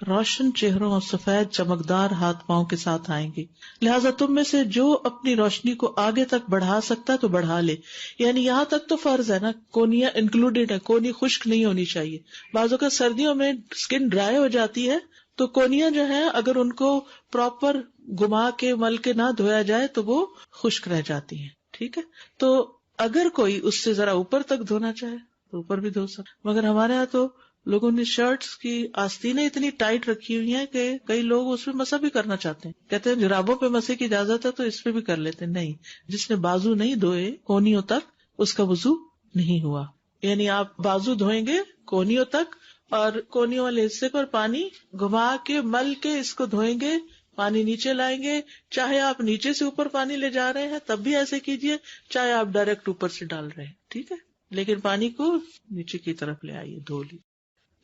روشن چہروں اور سفید چمکدار ہاتھ پاؤں کے ساتھ آئیں گے. لہٰذا تم میں سے جو اپنی روشنی کو آگے تک بڑھا سکتا تو بڑھا لے. یعنی یہاں تک تو فرض ہے نا، کونیاں انکلوڈیڈ ہے، کونی خشک نہیں ہونی چاہیے. بعضوں کا سردیوں میں اسکن ڈرائی ہو جاتی ہے تو کونیاں جو ہیں اگر ان کو پراپر گھما کے مل کے نہ دھویا جائے تو وہ خشک رہ جاتی ہیں. ٹھیک ہے، تو اگر کوئی اس سے ذرا اوپر تک دھونا چاہے تو اوپر بھی دھو سکتا. مگر ہمارے یہاں تو لوگوں نے شرٹس کی آستینیں اتنی ٹائٹ رکھی ہوئی ہیں کہ کئی لوگ اس پہ مسح بھی کرنا چاہتے ہیں. کہتے ہیں جرابوں پہ مسح کی اجازت ہے تو اس پہ بھی کر لیتے ہیں. نہیں، جس نے بازو نہیں دھوئے کونیوں تک اس کا وضو نہیں ہوا. یعنی آپ بازو دھوئیں گے کونیوں تک اور کونیوں والے حصے پر پانی گھما کے مل کے اس کو دھوئیں گے پانی نیچے لائیں گے، چاہے آپ نیچے سے اوپر پانی لے جا رہے ہیں تب بھی ایسے کیجئے، چاہے آپ ڈائریکٹ اوپر سے ڈال رہے ہیں، ٹھیک ہے، لیکن پانی کو نیچے کی طرف لے آئیے، دھو لی۔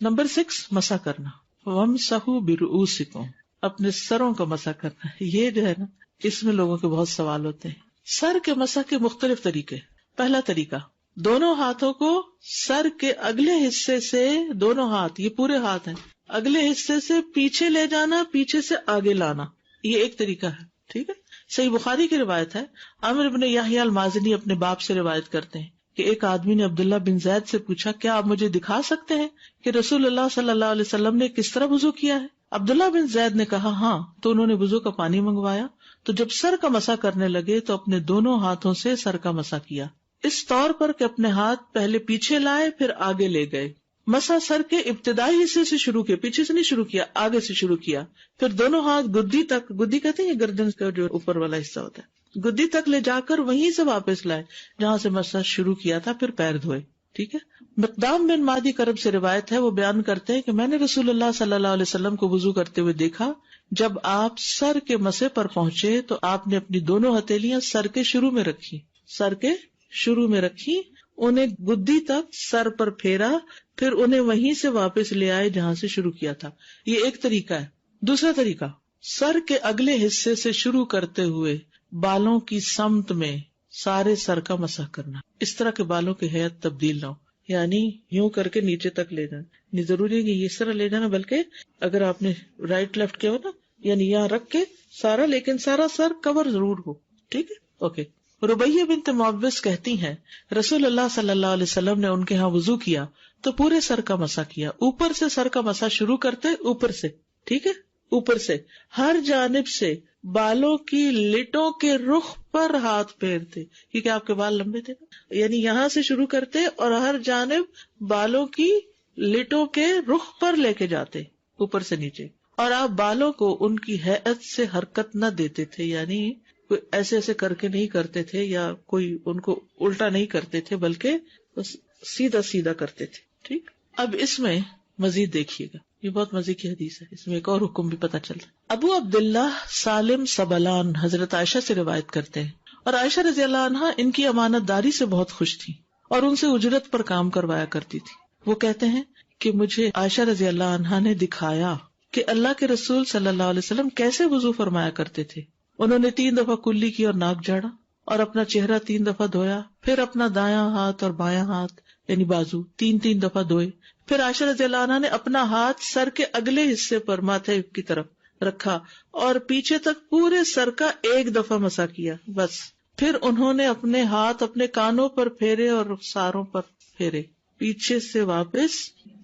نمبر 6، مسح کرنا، وَامْسَحُوا بِرُؤُوسِكُمْ، اپنے سروں کا مسح کرنا۔ یہ جو ہے نا، اس میں لوگوں کے بہت سوال ہوتے ہیں۔ سر کے مسح کے مختلف طریقے۔ پہلا طریقہ، دونوں ہاتھوں کو سر کے اگلے حصے سے، دونوں ہاتھ، یہ پورے ہاتھ ہیں، اگلے حصے سے پیچھے لے جانا، پیچھے سے آگے لانا، یہ ایک طریقہ ہے، ٹھیک ہے۔ صحیح بخاری کی روایت ہے، عامر بن یحییٰ المازنی اپنے باپ سے روایت کرتے ہیں کہ ایک آدمی نے عبداللہ بن زید سے پوچھا، کیا آپ مجھے دکھا سکتے ہیں کہ رسول اللہ صلی اللہ علیہ وسلم نے کس طرح وضو کیا ہے؟ عبداللہ بن زید نے کہا ہاں، تو انہوں نے وضو کا پانی منگوایا، تو جب سر کا مسح کرنے لگے تو اپنے دونوں ہاتھوں سے سر کا مسح کیا، اس طور پر کہ اپنے ہاتھ پہلے پیچھے لائے پھر آگے لے گئے۔ مسح سر کے ابتدائی حصے سے شروع کیا، پیچھے سے نہیں شروع کیا، آگے سے شروع کیا، پھر دونوں ہاتھ گدی تک، گدی کہتے ہیں گردن کا جو اوپر والا حصہ ہوتا ہے، گدی تک لے جا کر وہیں سے واپس لائے جہاں سے مسح شروع کیا تھا، پھر پیر دھوئے، ٹھیک ہے۔ مقدام بن مادی کرب سے روایت ہے، وہ بیان کرتے ہیں کہ میں نے رسول اللہ صلی اللہ علیہ وسلم کو وضو کرتے ہوئے دیکھا، جب آپ سر کے مسح پر پہنچے تو آپ نے اپنی دونوں ہتھیلیاں سر کے شروع میں رکھی، سر کے شروع میں رکھی، انہیں گدی تک سر پر پھیرا، پھر انہیں وہیں سے واپس لے آئے جہاں سے شروع کیا تھا۔ یہ ایک طریقہ ہے۔ دوسرا طریقہ، سر کے اگلے حصے سے شروع کرتے ہوئے بالوں کی سمت میں سارے سر کا مسح کرنا، اس طرح کے بالوں کی ہیئت تبدیل نہ ہو، یعنی یوں کر کے نیچے تک لے جانا، نہیں ضروری ہے کہ اس طرح لے جانا، بلکہ اگر آپ نے رائٹ لیفٹ کیا ہو نا، یعنی یہاں رکھ کے سارا، لیکن سارا سر کور ضرور ہو، ٹھیک ہے، اوکے۔ ربیہ بنت معوذ کہتی ہیں رسول اللہ صلی اللہ علیہ وسلم نے ان کے ہاں وضو کیا تو پورے سر کا مسح کیا، اوپر سے سر کا مسح شروع کرتے، اوپر سے، ٹھیک ہے، اوپر سے ہر جانب سے بالوں کی لٹوں کے رخ پر ہاتھ پھیرتے، کیونکہ آپ کے بال لمبے تھے، یعنی یہاں سے شروع کرتے اور ہر جانب بالوں کی لٹوں کے رخ پر لے کے جاتے، اوپر سے نیچے، اور آپ بالوں کو ان کی ہیئت سے حرکت نہ دیتے تھے، یعنی کوئی ایسے ایسے کر کے نہیں کرتے تھے یا کوئی ان کو الٹا نہیں کرتے تھے، بلکہ بس سیدھا سیدھا کرتے تھے، ٹھیک۔ اب اس میں مزید دیکھیے گا، یہ بہت مزے کی حدیث ہے، اس میں ایک اور حکم بھی پتہ چلتا ہے۔ ابو عبداللہ سالم سبلان حضرت عائشہ سے روایت کرتے ہیں، اور عائشہ رضی اللہ عنہا ان کی امانت داری سے بہت خوش تھی اور ان سے اجرت پر کام کروایا کرتی تھی۔ وہ کہتے ہیں کہ مجھے عائشہ رضی اللہ عنہا نے دکھایا کہ اللہ کے رسول صلی اللہ علیہ وسلم کیسے وضو فرمایا کرتے تھے۔ انہوں نے 3 دفعہ کلی کی اور ناک جھاڑا اور اپنا چہرہ 3 دفعہ دھویا، پھر اپنا دایاں ہاتھ اور بایاں ہاتھ یعنی بازو 3 دفعہ دھوئے، پھر عائشہ رضی اللہ عنہا نے اپنا ہاتھ سر کے اگلے حصے پر ماتھے کی طرف رکھا اور پیچھے تک پورے سر کا 1 دفعہ مسح کیا، بس۔ پھر انہوں نے اپنے ہاتھ اپنے کانوں پر پھیرے اور رخساروں پر پھیرے، پیچھے سے واپس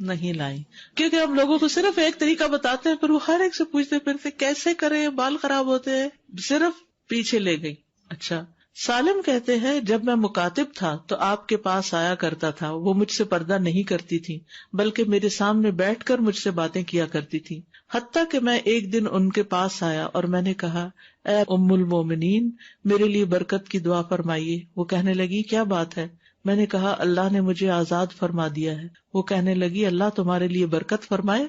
نہیں لائیں، کیونکہ ہم لوگوں کو صرف ایک طریقہ بتاتے ہیں، پھر وہ ہر ایک سے پوچھتے پھرتے کیسے کریں، بال خراب ہوتے ہیں، صرف پیچھے لے گئی۔ اچھا، سالم کہتے ہیں جب میں مکاتب تھا تو آپ کے پاس آیا کرتا تھا، وہ مجھ سے پردہ نہیں کرتی تھی بلکہ میرے سامنے بیٹھ کر مجھ سے باتیں کیا کرتی تھی، حتیٰ کہ میں ایک دن ان کے پاس آیا اور میں نے کہا اے ام المومنین میرے لیے برکت کی دعا فرمائیے۔ وہ کہنے لگی کیا بات ہے؟ میں نے کہا اللہ نے مجھے آزاد فرما دیا ہے۔ وہ کہنے لگی اللہ تمہارے لیے برکت فرمائے۔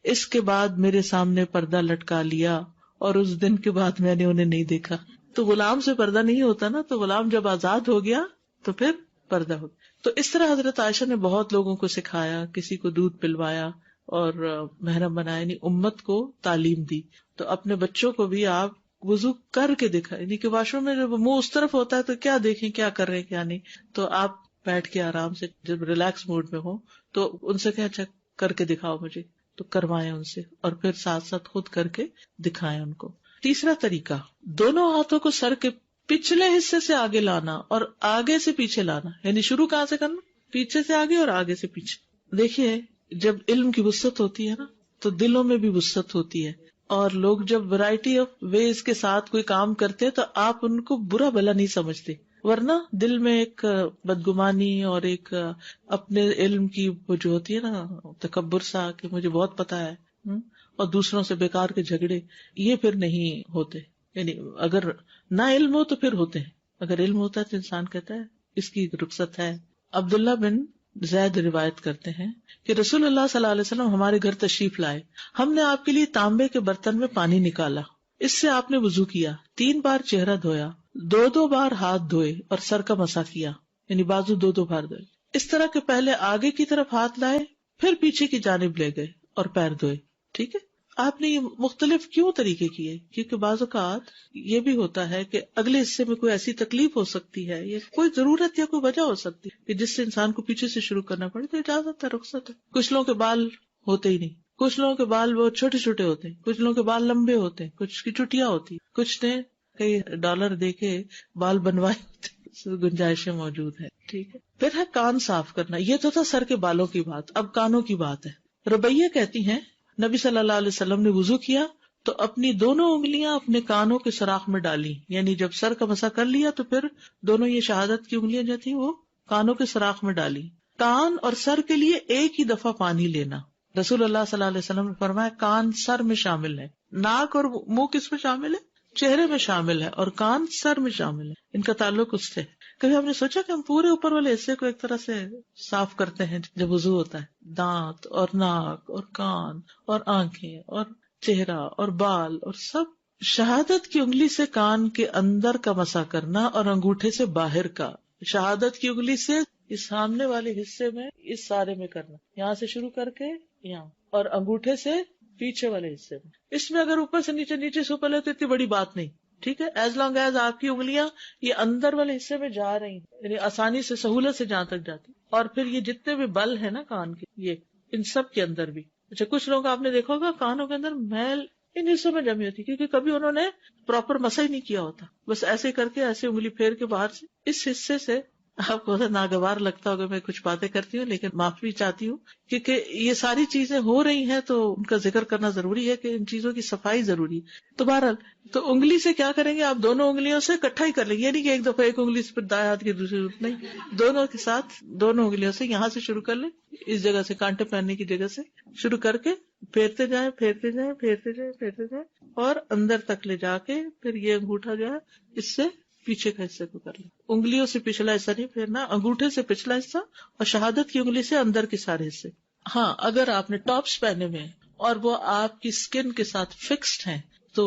اس کے بعد میرے سامنے پردہ لٹکا لیا اور اس دن کے بعد میں نے انہیں نہیں دیکھا۔ تو غلام سے پردہ نہیں ہوتا نا، تو غلام جب آزاد ہو گیا تو پھر پردہ ہو گیا۔ تو اس طرح حضرت عائشہ نے بہت لوگوں کو سکھایا، کسی کو دودھ پلوایا اور محرم بنایا، یعنی امت کو تعلیم دی۔ تو اپنے بچوں کو بھی آپ وضو کر کے دکھا، یعنی کہ واش روم میں جب منہ اس طرف ہوتا ہے تو کیا دیکھیں کیا کر رہے ہیں کیا نہیں، تو آپ بیٹھ کے آرام سے جب ریلیکس موڈ میں ہو تو ان سے کہ اچھا کر کے دکھاؤ مجھے، تو کروائیں ان سے، اور پھر ساتھ ساتھ خود کر کے دکھائیں ان کو۔ تیسرا طریقہ، دونوں ہاتھوں کو سر کے پچھلے حصے سے آگے لانا اور آگے سے پیچھے لانا، یعنی شروع کہاں سے کرنا؟ پیچھے سے آگے اور آگے سے پیچھے۔ دیکھیے جب علم کی وسعت ہوتی ہے نا تو دلوں میں بھی وسعت ہوتی ہے، اور لوگ جب ورائٹی آف ویز کے ساتھ کوئی کام کرتے تو آپ ان کو برا بھلا نہیں سمجھتے، ورنہ دل میں ایک بدگمانی اور ایک اپنے علم کی وہ جو ہوتی ہے نا تکبر سا کہ مجھے بہت پتا ہے، اور دوسروں سے بیکار کے جھگڑے، یہ پھر نہیں ہوتے۔ یعنی اگر نہ علم ہو تو پھر ہوتے ہیں، اگر علم ہوتا ہے تو انسان کہتا ہے اس کی رخصت ہے۔ عبداللہ بن زید روایت کرتے ہیں کہ رسول اللہ صلی اللہ علیہ وسلم ہمارے گھر تشریف لائے، ہم نے آپ کے لیے تانبے کے برتن میں پانی نکالا اس سے آپ نے وضو کیا، 3 بار چہرہ دھویا، 2 بار ہاتھ دھوئے اور سر کا مسح کیا، یعنی بازو 2 بار دھوئے۔ اس طرح کہ پہلے آگے کی طرف ہاتھ لائے، پھر پیچھے کی جانب لے گئے اور پیر دھوئے۔ ٹھیک ہے، آپ نے یہ مختلف کیوں طریقے کیے؟ کیونکہ بعض اوقات یہ بھی ہوتا ہے کہ اگلے حصے میں کوئی ایسی تکلیف ہو سکتی ہے یا کوئی ضرورت یا کوئی وجہ ہو سکتی ہے کہ جس سے انسان کو پیچھے سے شروع کرنا پڑے، تو اجازت ہے، رخصت ہے۔ کچھ لوگوں کے بال ہوتے ہی نہیں، کچھ لوگوں کے بال بہت چھوٹے چھوٹے ہوتے ہیں، کچھ لوگوں کے بال لمبے ہوتے ہیں، کچھ کی چٹیاں ہوتی ہیں، کچھ نے کئی ڈالر دے کے بال بنوائے ہوتے ہیں، گنجائشیں موجود ہیں۔ ٹھیک ہے، پھر ہے کان صاف کرنا۔ یہ تو تھا سر کے بالوں کی بات، اب کانوں کی بات ہے۔ ربیہ کہتی ہیں نبی صلی اللہ علیہ وسلم نے وضو کیا تو اپنی دونوں انگلیاں اپنے کانوں کے سوراخ میں ڈالی، یعنی جب سر کا مسح کر لیا تو پھر دونوں یہ شہادت کی انگلیاں جو تھیں وہ کانوں کے سوراخ میں ڈالی۔ کان اور سر کے لیے ایک ہی دفعہ پانی لینا۔ رسول اللہ صلی اللہ علیہ وسلم نے فرمایا کان سر میں شامل ہے، ناک اور منہ کس میں شامل ہے؟ چہرے میں شامل ہے، اور کان سر میں شامل ہے، ان کا تعلق اس سے۔ کبھی ہم نے سوچا کہ ہم پورے اوپر والے حصے کو ایک طرح سے صاف کرتے ہیں جب وضو ہوتا ہے، دانت اور ناک اور کان اور آنکھیں اور چہرہ اور بال اور سب۔ شہادت کی انگلی سے کان کے اندر کا مسح کرنا اور انگوٹھے سے باہر کا، شہادت کی انگلی سے اس سامنے والے حصے میں اس سارے میں کرنا، یہاں سے شروع کر کے یہاں، اور انگوٹھے سے پیچھے والے حصے میں۔ اس میں اگر اوپر سے نیچے، نیچے سے اوپر لے تو اتنی بڑی بات نہیں، ٹھیک ہے، ایز لانگ ایز آپ کی انگلیاں یہ اندر والے حصے میں جا رہی ہیں، یعنی آسانی سے سہولت سے جہاں تک جاتی۔ اور پھر یہ جتنے بھی بل ہیں نا کان کے، یہ ان سب کے اندر بھی۔ اچھا، کچھ لوگ آپ نے دیکھا ہوگا کانوں کے اندر میل ان حصوں میں جمی ہوتی، کیونکہ کبھی انہوں نے پراپر مسح ہی نہیں کیا ہوتا، بس ایسے کر کے ایسے انگلی پھیر کے باہر سے اس حصے سے۔ آپ کو ناگوار لگتا ہوگا میں کچھ باتیں کرتی ہوں، لیکن معافی چاہتی ہوں کیونکہ یہ ساری چیزیں ہو رہی ہیں تو ان کا ذکر کرنا ضروری ہے کہ ان چیزوں کی صفائی ضروری ہے۔ تو بہرحال تو انگلی سے کیا کریں گے آپ؟ دونوں انگلیوں سے اکٹھا ہی کر لیں گے، یہ نہیں کہ ایک دفعہ ایک انگلی سے پھر دائیں ہاتھ کی دوسری، نہیں، دونوں کے ساتھ دونوں انگلیوں سے یہاں سے شروع کر لیں، اس جگہ سے کانٹے پہننے کی جگہ سے شروع کر کے پھیرتے جائیں، پھیرتے جائیں، پھیرتے جائیں، پھیرتے جائیں، اور اندر تک لے جا کے پھر یہ انگوٹھا جو ہے اس سے پیچھے کا حصے کو کر لیں۔ انگلیوں سے پچھلا حصہ نہیں پھیرنا، انگوٹھے سے پچھلا حصہ اور شہادت کی انگلی سے اندر کے سارے حصے۔ ہاں، اگر آپ نے ٹاپس پہنے ہوئے ہیں اور وہ آپ کی اسکن کے ساتھ فکسڈ ہیں تو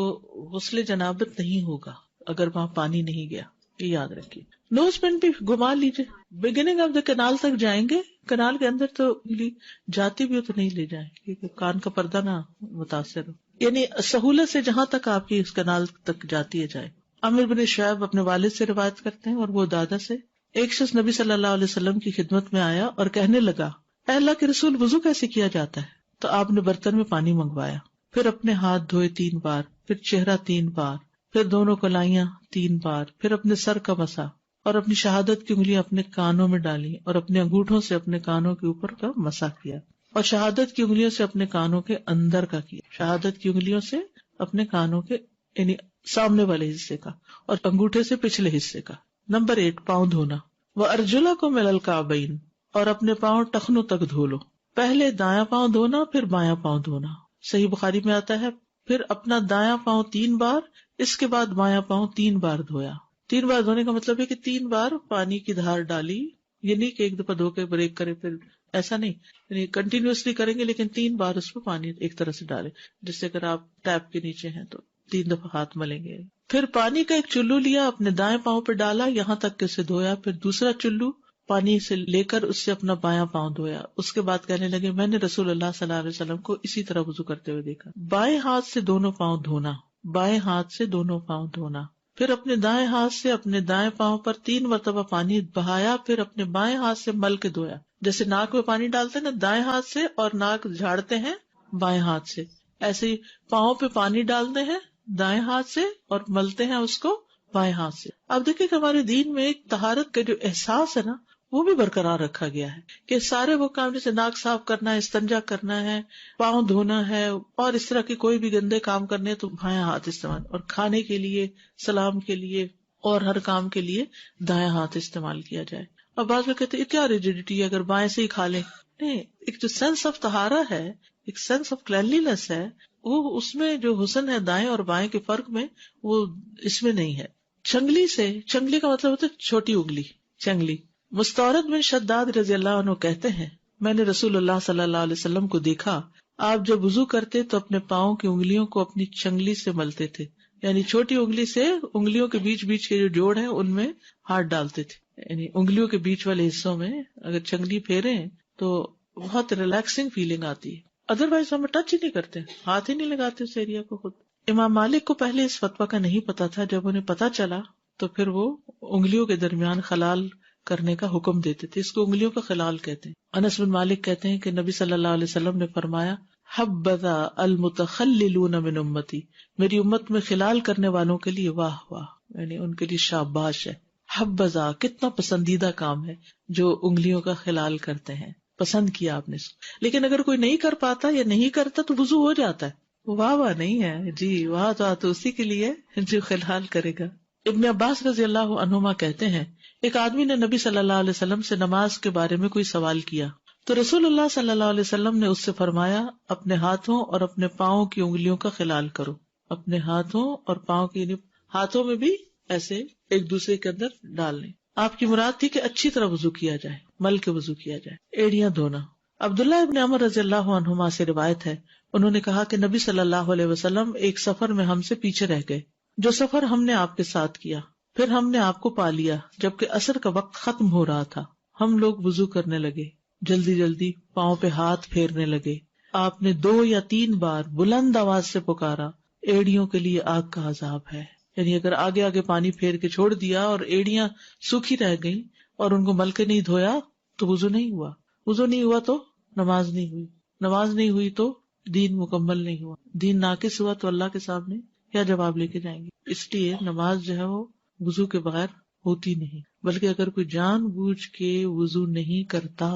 غسل جنابت نہیں ہوگا اگر وہاں پانی نہیں گیا، یہ یاد رکھیے۔ نوز پن بھی گھما لیجیے، بگننگ آف دا کنال تک جائیں گے، کنال کے اندر تو انگلی جاتی بھی ہو تو نہیں لے جائیں کیونکہ کان کا پردہ نہ متاثر ہو، یعنی سہولت سے جہاں تک آپ کی اس کنال تک جاتی ہے جائے۔ عامر بن شعیب اپنے والد سے روایت کرتے ہیں اور وہ دادا سے، ایک شخص نبی صلی اللہ علیہ وسلم کی خدمت میں آیا اور کہنے لگا، اے اللہ کے رسول، وضو کیسے کیا جاتا ہے؟ تو آپ نے برتن میں پانی منگوایا، پھر اپنے ہاتھ دھوئے 3 بار، پھر چہرہ 3 بار، پھر دونوں کلائیاں 3 بار، پھر اپنے سر کا مسا اور اپنی شہادت کی انگلیاں اپنے کانوں میں ڈالی اور اپنے انگوٹھوں سے اپنے کانوں کے اوپر کا مسا کیا اور شہادت کی انگلیوں سے اپنے کانوں کے اندر کا کیا، شہادت کی انگلیوں سے اپنے کانوں کے یعنی سامنے والے حصے کا اور انگوٹھے سے پچھلے حصے کا۔ نمبر 8، پاؤں دھونا۔ وَأَرْجُلَكُمْ إِلَى الْكَعْبَيْنِ، اور اپنے پاؤں ٹخنوں تک دھو لو، پہلے دایاں پاؤں دھونا پھر بایاں پاؤں دھونا۔ صحیح بخاری میں آتا ہے پھر اپنا دایاں پاؤں 3 بار، اس کے بعد بایاں پاؤں 3 بار دھویا۔ 3 بار دھونے کا مطلب ہے کہ 3 بار پانی کی دھار ڈالی، یہ نہیں کہ ایک دفعہ دھو کے بریک کرے پھر، ایسا نہیں، یعنی کنٹینیوسلی کریں گے لیکن 3 بار اس پہ پانی ایک طرح سے ڈالے، جس سے اگر آپ ٹیپ کے نیچے ہیں تو 3 دفعہ ہاتھ ملیں گے۔ پھر پانی کا ایک چلو لیا، اپنے دائیں پاؤں پہ ڈالا یہاں تک کہ اسے دھویا، پھر دوسرا چلو پانی سے لے کر اس سے اپنا بایاں پاؤں دھویا۔ اس کے بعد کہنے لگے، میں نے رسول اللہ صلی اللہ علیہ وسلم کو اسی طرح وضو کرتے ہوئے دیکھا۔ بائیں ہاتھ سے دونوں پاؤں دھونا، بائیں ہاتھ سے دونوں پاؤں دھونا، پھر اپنے دائیں ہاتھ سے اپنے دائیں پاؤں پر 3 مرتبہ پانی بہایا، پھر اپنے بائیں ہاتھ سے مل کے دھویا۔ جیسے ناک میں پانی ڈالتے ہیں نا دائیں ہاتھ سے اور ناک جھاڑتے ہیں بائیں ہاتھ سے، ایسے ہی پاؤں پہ پانی ڈالتے ہیں دائیں ہاتھ سے اور ملتے ہیں اس کو بائیں ہاتھ سے۔ اب دیکھیں کہ ہمارے دین میں ایک طہارت کا جو احساس ہے نا وہ بھی برقرار رکھا گیا ہے کہ سارے وہ کام جیسے ناک صاف کرنا ہے، استنجا کرنا ہے، پاؤں دھونا ہے اور اس طرح کے کوئی بھی گندے کام کرنے تو بائیں ہاتھ استعمال، اور کھانے کے لیے، سلام کے لیے اور ہر کام کے لیے دائیں ہاتھ استعمال کیا جائے۔ اور بعض لوگ کہتے ہیں کیا ریجیڈیٹی ہے اگر بائیں سے ہی کھا لیں، نہیں، ایک جو سینس آف طہارہ ہے، ایک سینس آف کلینلینس ہے، وہ اس میں جو حسن ہے دائیں اور بائیں کے فرق میں وہ اس میں نہیں ہے۔ چنگلی سے، چنگلی کا مطلب ہوتا ہے چھوٹی انگلی، چنگلی۔ مستورد بن شداد رضی اللہ عنہ کہتے ہیں، میں نے رسول اللہ صلی اللہ علیہ وسلم کو دیکھا، آپ جب وضو کرتے تو اپنے پاؤں کی انگلیوں کو اپنی چنگلی سے ملتے تھے یعنی چھوٹی انگلی سے انگلیوں کے بیچ بیچ کے جو جوڑ ہیں ان میں ہاتھ ڈالتے تھے، یعنی انگلیوں کے بیچ والے حصوں میں اگر چنگلی پھیرے تو بہت ریلیکسنگ فیلنگ آتی ہے. ادروائز ہم ٹچ ہی نہیں کرتے، ہاتھ ہی نہیں لگاتے اس ایریا کو خود. امام مالک کو پہلے اس فتویٰ کا نہیں پتا تھا، جب انہیں پتا چلا تو پھر وہ انگلیوں کے درمیان خلال کرنے کا حکم دیتے تھے. اس کو انگلیوں کا خلال کہتے ہیں. انس بن مالک کہتے ہیں کہ نبی صلی اللہ علیہ وسلم نے فرمایا حبذا المتخللون من امتی، میری امت میں خلال کرنے والوں کے لیے واہ واہ، یعنی ان کے لیے شاباش ہے. حبذا کتنا پسندیدہ کام ہے جو انگلیوں کا خلال کرتے ہیں، پسند کیا آپ نے. لیکن اگر کوئی نہیں کر پاتا یا نہیں کرتا تو وضو ہو جاتا ہے. واہ واہ نہیں ہے جی، واہ تو اسی کے لیے جو خلال کرے گا. ابن عباس رضی اللہ عنہما کہتے ہیں ایک آدمی نے نبی صلی اللہ علیہ وسلم سے نماز کے بارے میں کوئی سوال کیا تو رسول اللہ صلی اللہ علیہ وسلم نے اس سے فرمایا اپنے ہاتھوں اور اپنے پاؤں کی انگلیوں کا خلال کرو. اپنے ہاتھوں اور پاؤں کی، ہاتھوں میں بھی ایسے ایک دوسرے کے اندر ڈال لیں. آپ کی مراد تھی کہ اچھی طرح وضو کیا جائے، مل کے وضو کیا جائے، ایڑیاں دھونا. عبداللہ ابن عمر رضی اللہ عنہما سے روایت ہے، انہوں نے کہا کہ نبی صلی اللہ علیہ وسلم ایک سفر میں ہم سے پیچھے رہ گئے، جو سفر ہم نے آپ کے ساتھ کیا، پھر ہم نے آپ کو پا لیا جبکہ عصر کا وقت ختم ہو رہا تھا. ہم لوگ وضو کرنے لگے، جلدی جلدی پاؤں پہ ہاتھ پھیرنے لگے. آپ نے 2 یا 3 بار بلند آواز سے پکارا ایڑیوں کے لیے آگ کا عذاب ہے. یعنی اگر آگے آگے پانی پھیر کے چھوڑ دیا اور ایڑیاں سوکھی رہ گئیں اور ان کو مل کے نہیں دھویا تو وضو نہیں ہوا. وضو نہیں ہوا تو نماز نہیں ہوئی، نماز نہیں ہوئی تو دین مکمل نہیں ہوا. دین ناقص ہوا تو اللہ کے سامنے کیا جواب لے کے جائیں گے. اس لیے نماز جو ہے وہ وضو کے بغیر ہوتی نہیں. بلکہ اگر کوئی جان بوجھ کے وضو نہیں کرتا،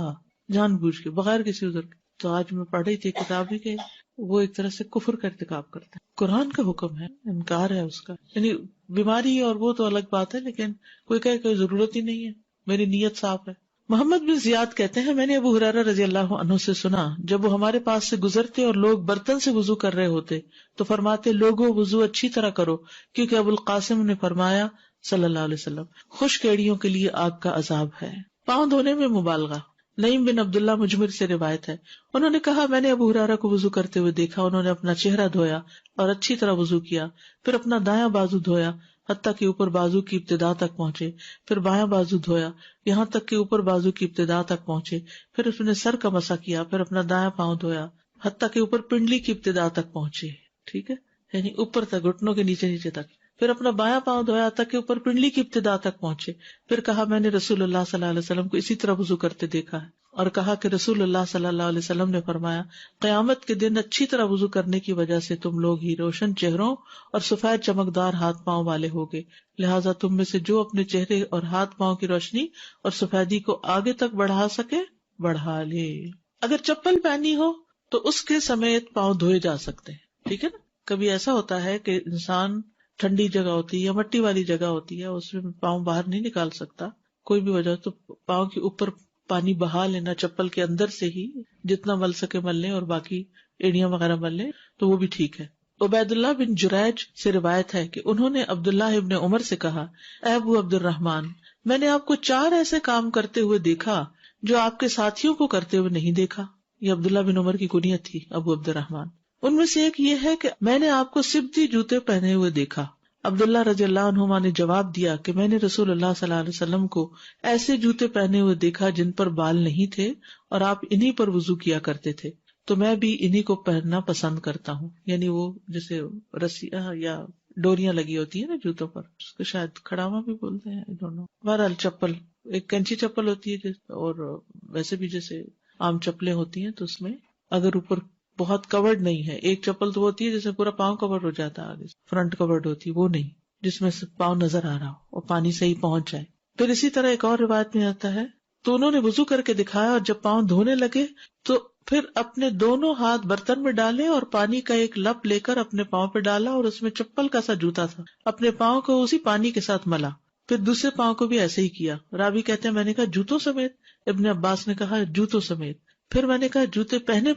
جان بوجھ کے بغیر کسی عذر کے، تو آج میں پڑھ رہی تھی کتاب ہی کہ وہ ایک طرح سے کفر کا ارتکاب کرتا ہے. قرآن کا حکم ہے، انکار ہے اس کا. یعنی بیماری اور وہ تو الگ بات ہے، لیکن کوئی کہے کوئی ضرورت ہی نہیں ہے، میری نیت صاف ہے. محمد بن زیاد کہتے ہیں میں نے ابو ہریرہ رضی اللہ عنہ سے سنا جب وہ ہمارے پاس سے گزرتے اور لوگ برتن سے وضو کر رہے ہوتے تو فرماتے لوگوں وضو اچھی طرح کرو، کیونکہ ابو القاسم نے فرمایا صلی اللہ علیہ وسلم خشک ایڑیوں کے لیے آگ کا عذاب ہے. پاؤں دھونے میں مبالغہ. نعیم بن عبداللہ مجمر سے روایت ہے، انہوں نے کہا میں نے ابو ہریرہ کو وضو کرتے ہوئے دیکھا، انہوں نے اپنا چہرہ دھویا اور اچھی طرح وضو کیا، پھر اپنا دایاں بازو دھویا حتیٰ کہ اوپر بازو کی ابتدا تک پہنچے، پھر بایاں بازو دھویا یہاں تک کہ اوپر بازو کی ابتدا تک پہنچے، پھر اس نے سر کا مسح کیا، پھر اپنا دایاں پاؤں دھویا حتیٰ کہ اوپر پنڈلی کی ابتدا تک پہنچے. ٹھیک ہے، یعنی اوپر تک، گھٹنوں کے نیچے نیچے تک. پھر اپنا بایاں پاؤں دھویا تک کہ اوپر پنڈلی کی ابتدا تک پہنچے. پھر کہا میں نے رسول اللہ صلی اللہ علیہ وسلم کو اسی طرح وضو کرتے دیکھا ہے، اور کہا کہ رسول اللہ صلی اللہ علیہ وسلم نے فرمایا قیامت کے دن اچھی طرح وضو کرنے کی وجہ سے تم لوگ ہی روشن چہروں اور سفید چمکدار ہاتھ پاؤں والے ہوگے، لہٰذا تم میں سے جو اپنے چہرے اور ہاتھ پاؤں کی روشنی اور سفیدی کو آگے تک بڑھا سکے بڑھا لے. اگر چپل پہنی ہو تو اس کے سمیت پاؤں دھوئے جا سکتے ہیں. ٹھیک ہے نا. کبھی ایسا ہوتا ہے کہ انسان ٹھنڈی جگہ ہوتی ہے یا مٹی والی جگہ ہوتی ہے، اس میں پاؤں باہر نہیں نکال سکتا کوئی بھی وجہ، تو پاؤں کے اوپر پانی بہا لینا، چپل کے اندر سے ہی جتنا مل سکے مل لیں اور باقی ایڑیاں وغیرہ مل لیں تو وہ بھی ٹھیک ہے. عبید اللہ بن جریج سے روایت ہے کہ انہوں نے عبداللہ ابن عمر سے کہا اے ابو عبد الرحمن، میں نے آپ کو 4 ایسے کام کرتے ہوئے دیکھا جو آپ کے ساتھیوں کو کرتے ہوئے نہیں دیکھا. یہ عبداللہ بن عمر کی کنیت تھی ابو عبد الرحمن. ان میں سے ایک یہ ہے کہ میں نے آپ کو سبتی جوتے پہنے ہوئے دیکھا. عبداللہ رضی اللہ عنہما نے جواب دیا کہ میں نے رسول اللہ صلی اللہ علیہ وسلم کو ایسے جوتے پہنے ہوئے دیکھا جن پر بال نہیں تھے اور آپ انہی پر وضو کیا کرتے تھے، تو میں بھی انہی کو پہننا پسند کرتا ہوں. یعنی وہ جیسے رسیاں یا ڈوریاں لگی ہوتی ہیں نا جوتوں پر، اس کو شاید کھڑاوا بھی بولتے ہیں دونوں. بہرحال چپل، ایک کینچی چپل ہوتی ہے اور ویسے بھی جیسے عام چپلیں ہوتی ہیں، تو اس میں اگر اوپر بہت کورڈ نہیں ہے، ایک چپل تو ہوتی ہے جیسے پورا پاؤں کورڈ ہو جاتا ہے، آگے فرنٹ کورڈ ہوتی ہے، وہ نہیں جس میں سے پاؤں نظر آ رہا ہو اور پانی صحیح پہنچ جائے. پھر اسی طرح ایک اور روایت میں آتا ہے تو انہوں نے وضو کر کے دکھایا اور جب پاؤں دھونے لگے تو پھر اپنے دونوں ہاتھ برتن میں ڈالے اور پانی کا ایک لپ لے کر اپنے پاؤں پہ ڈالا اور اس میں چپل کا سا جوتا تھا، اپنے پاؤں کو اسی پانی کے ساتھ ملا. پھر دوسرے پاؤں کو بھی ایسے ہی کیا. راوی کہتے ہیں میں نے کہا جوتوں سمیت؟ ابن عباس نے کہا جوتوں سمیت. پھر میں نے کہا جوتے پہنے؟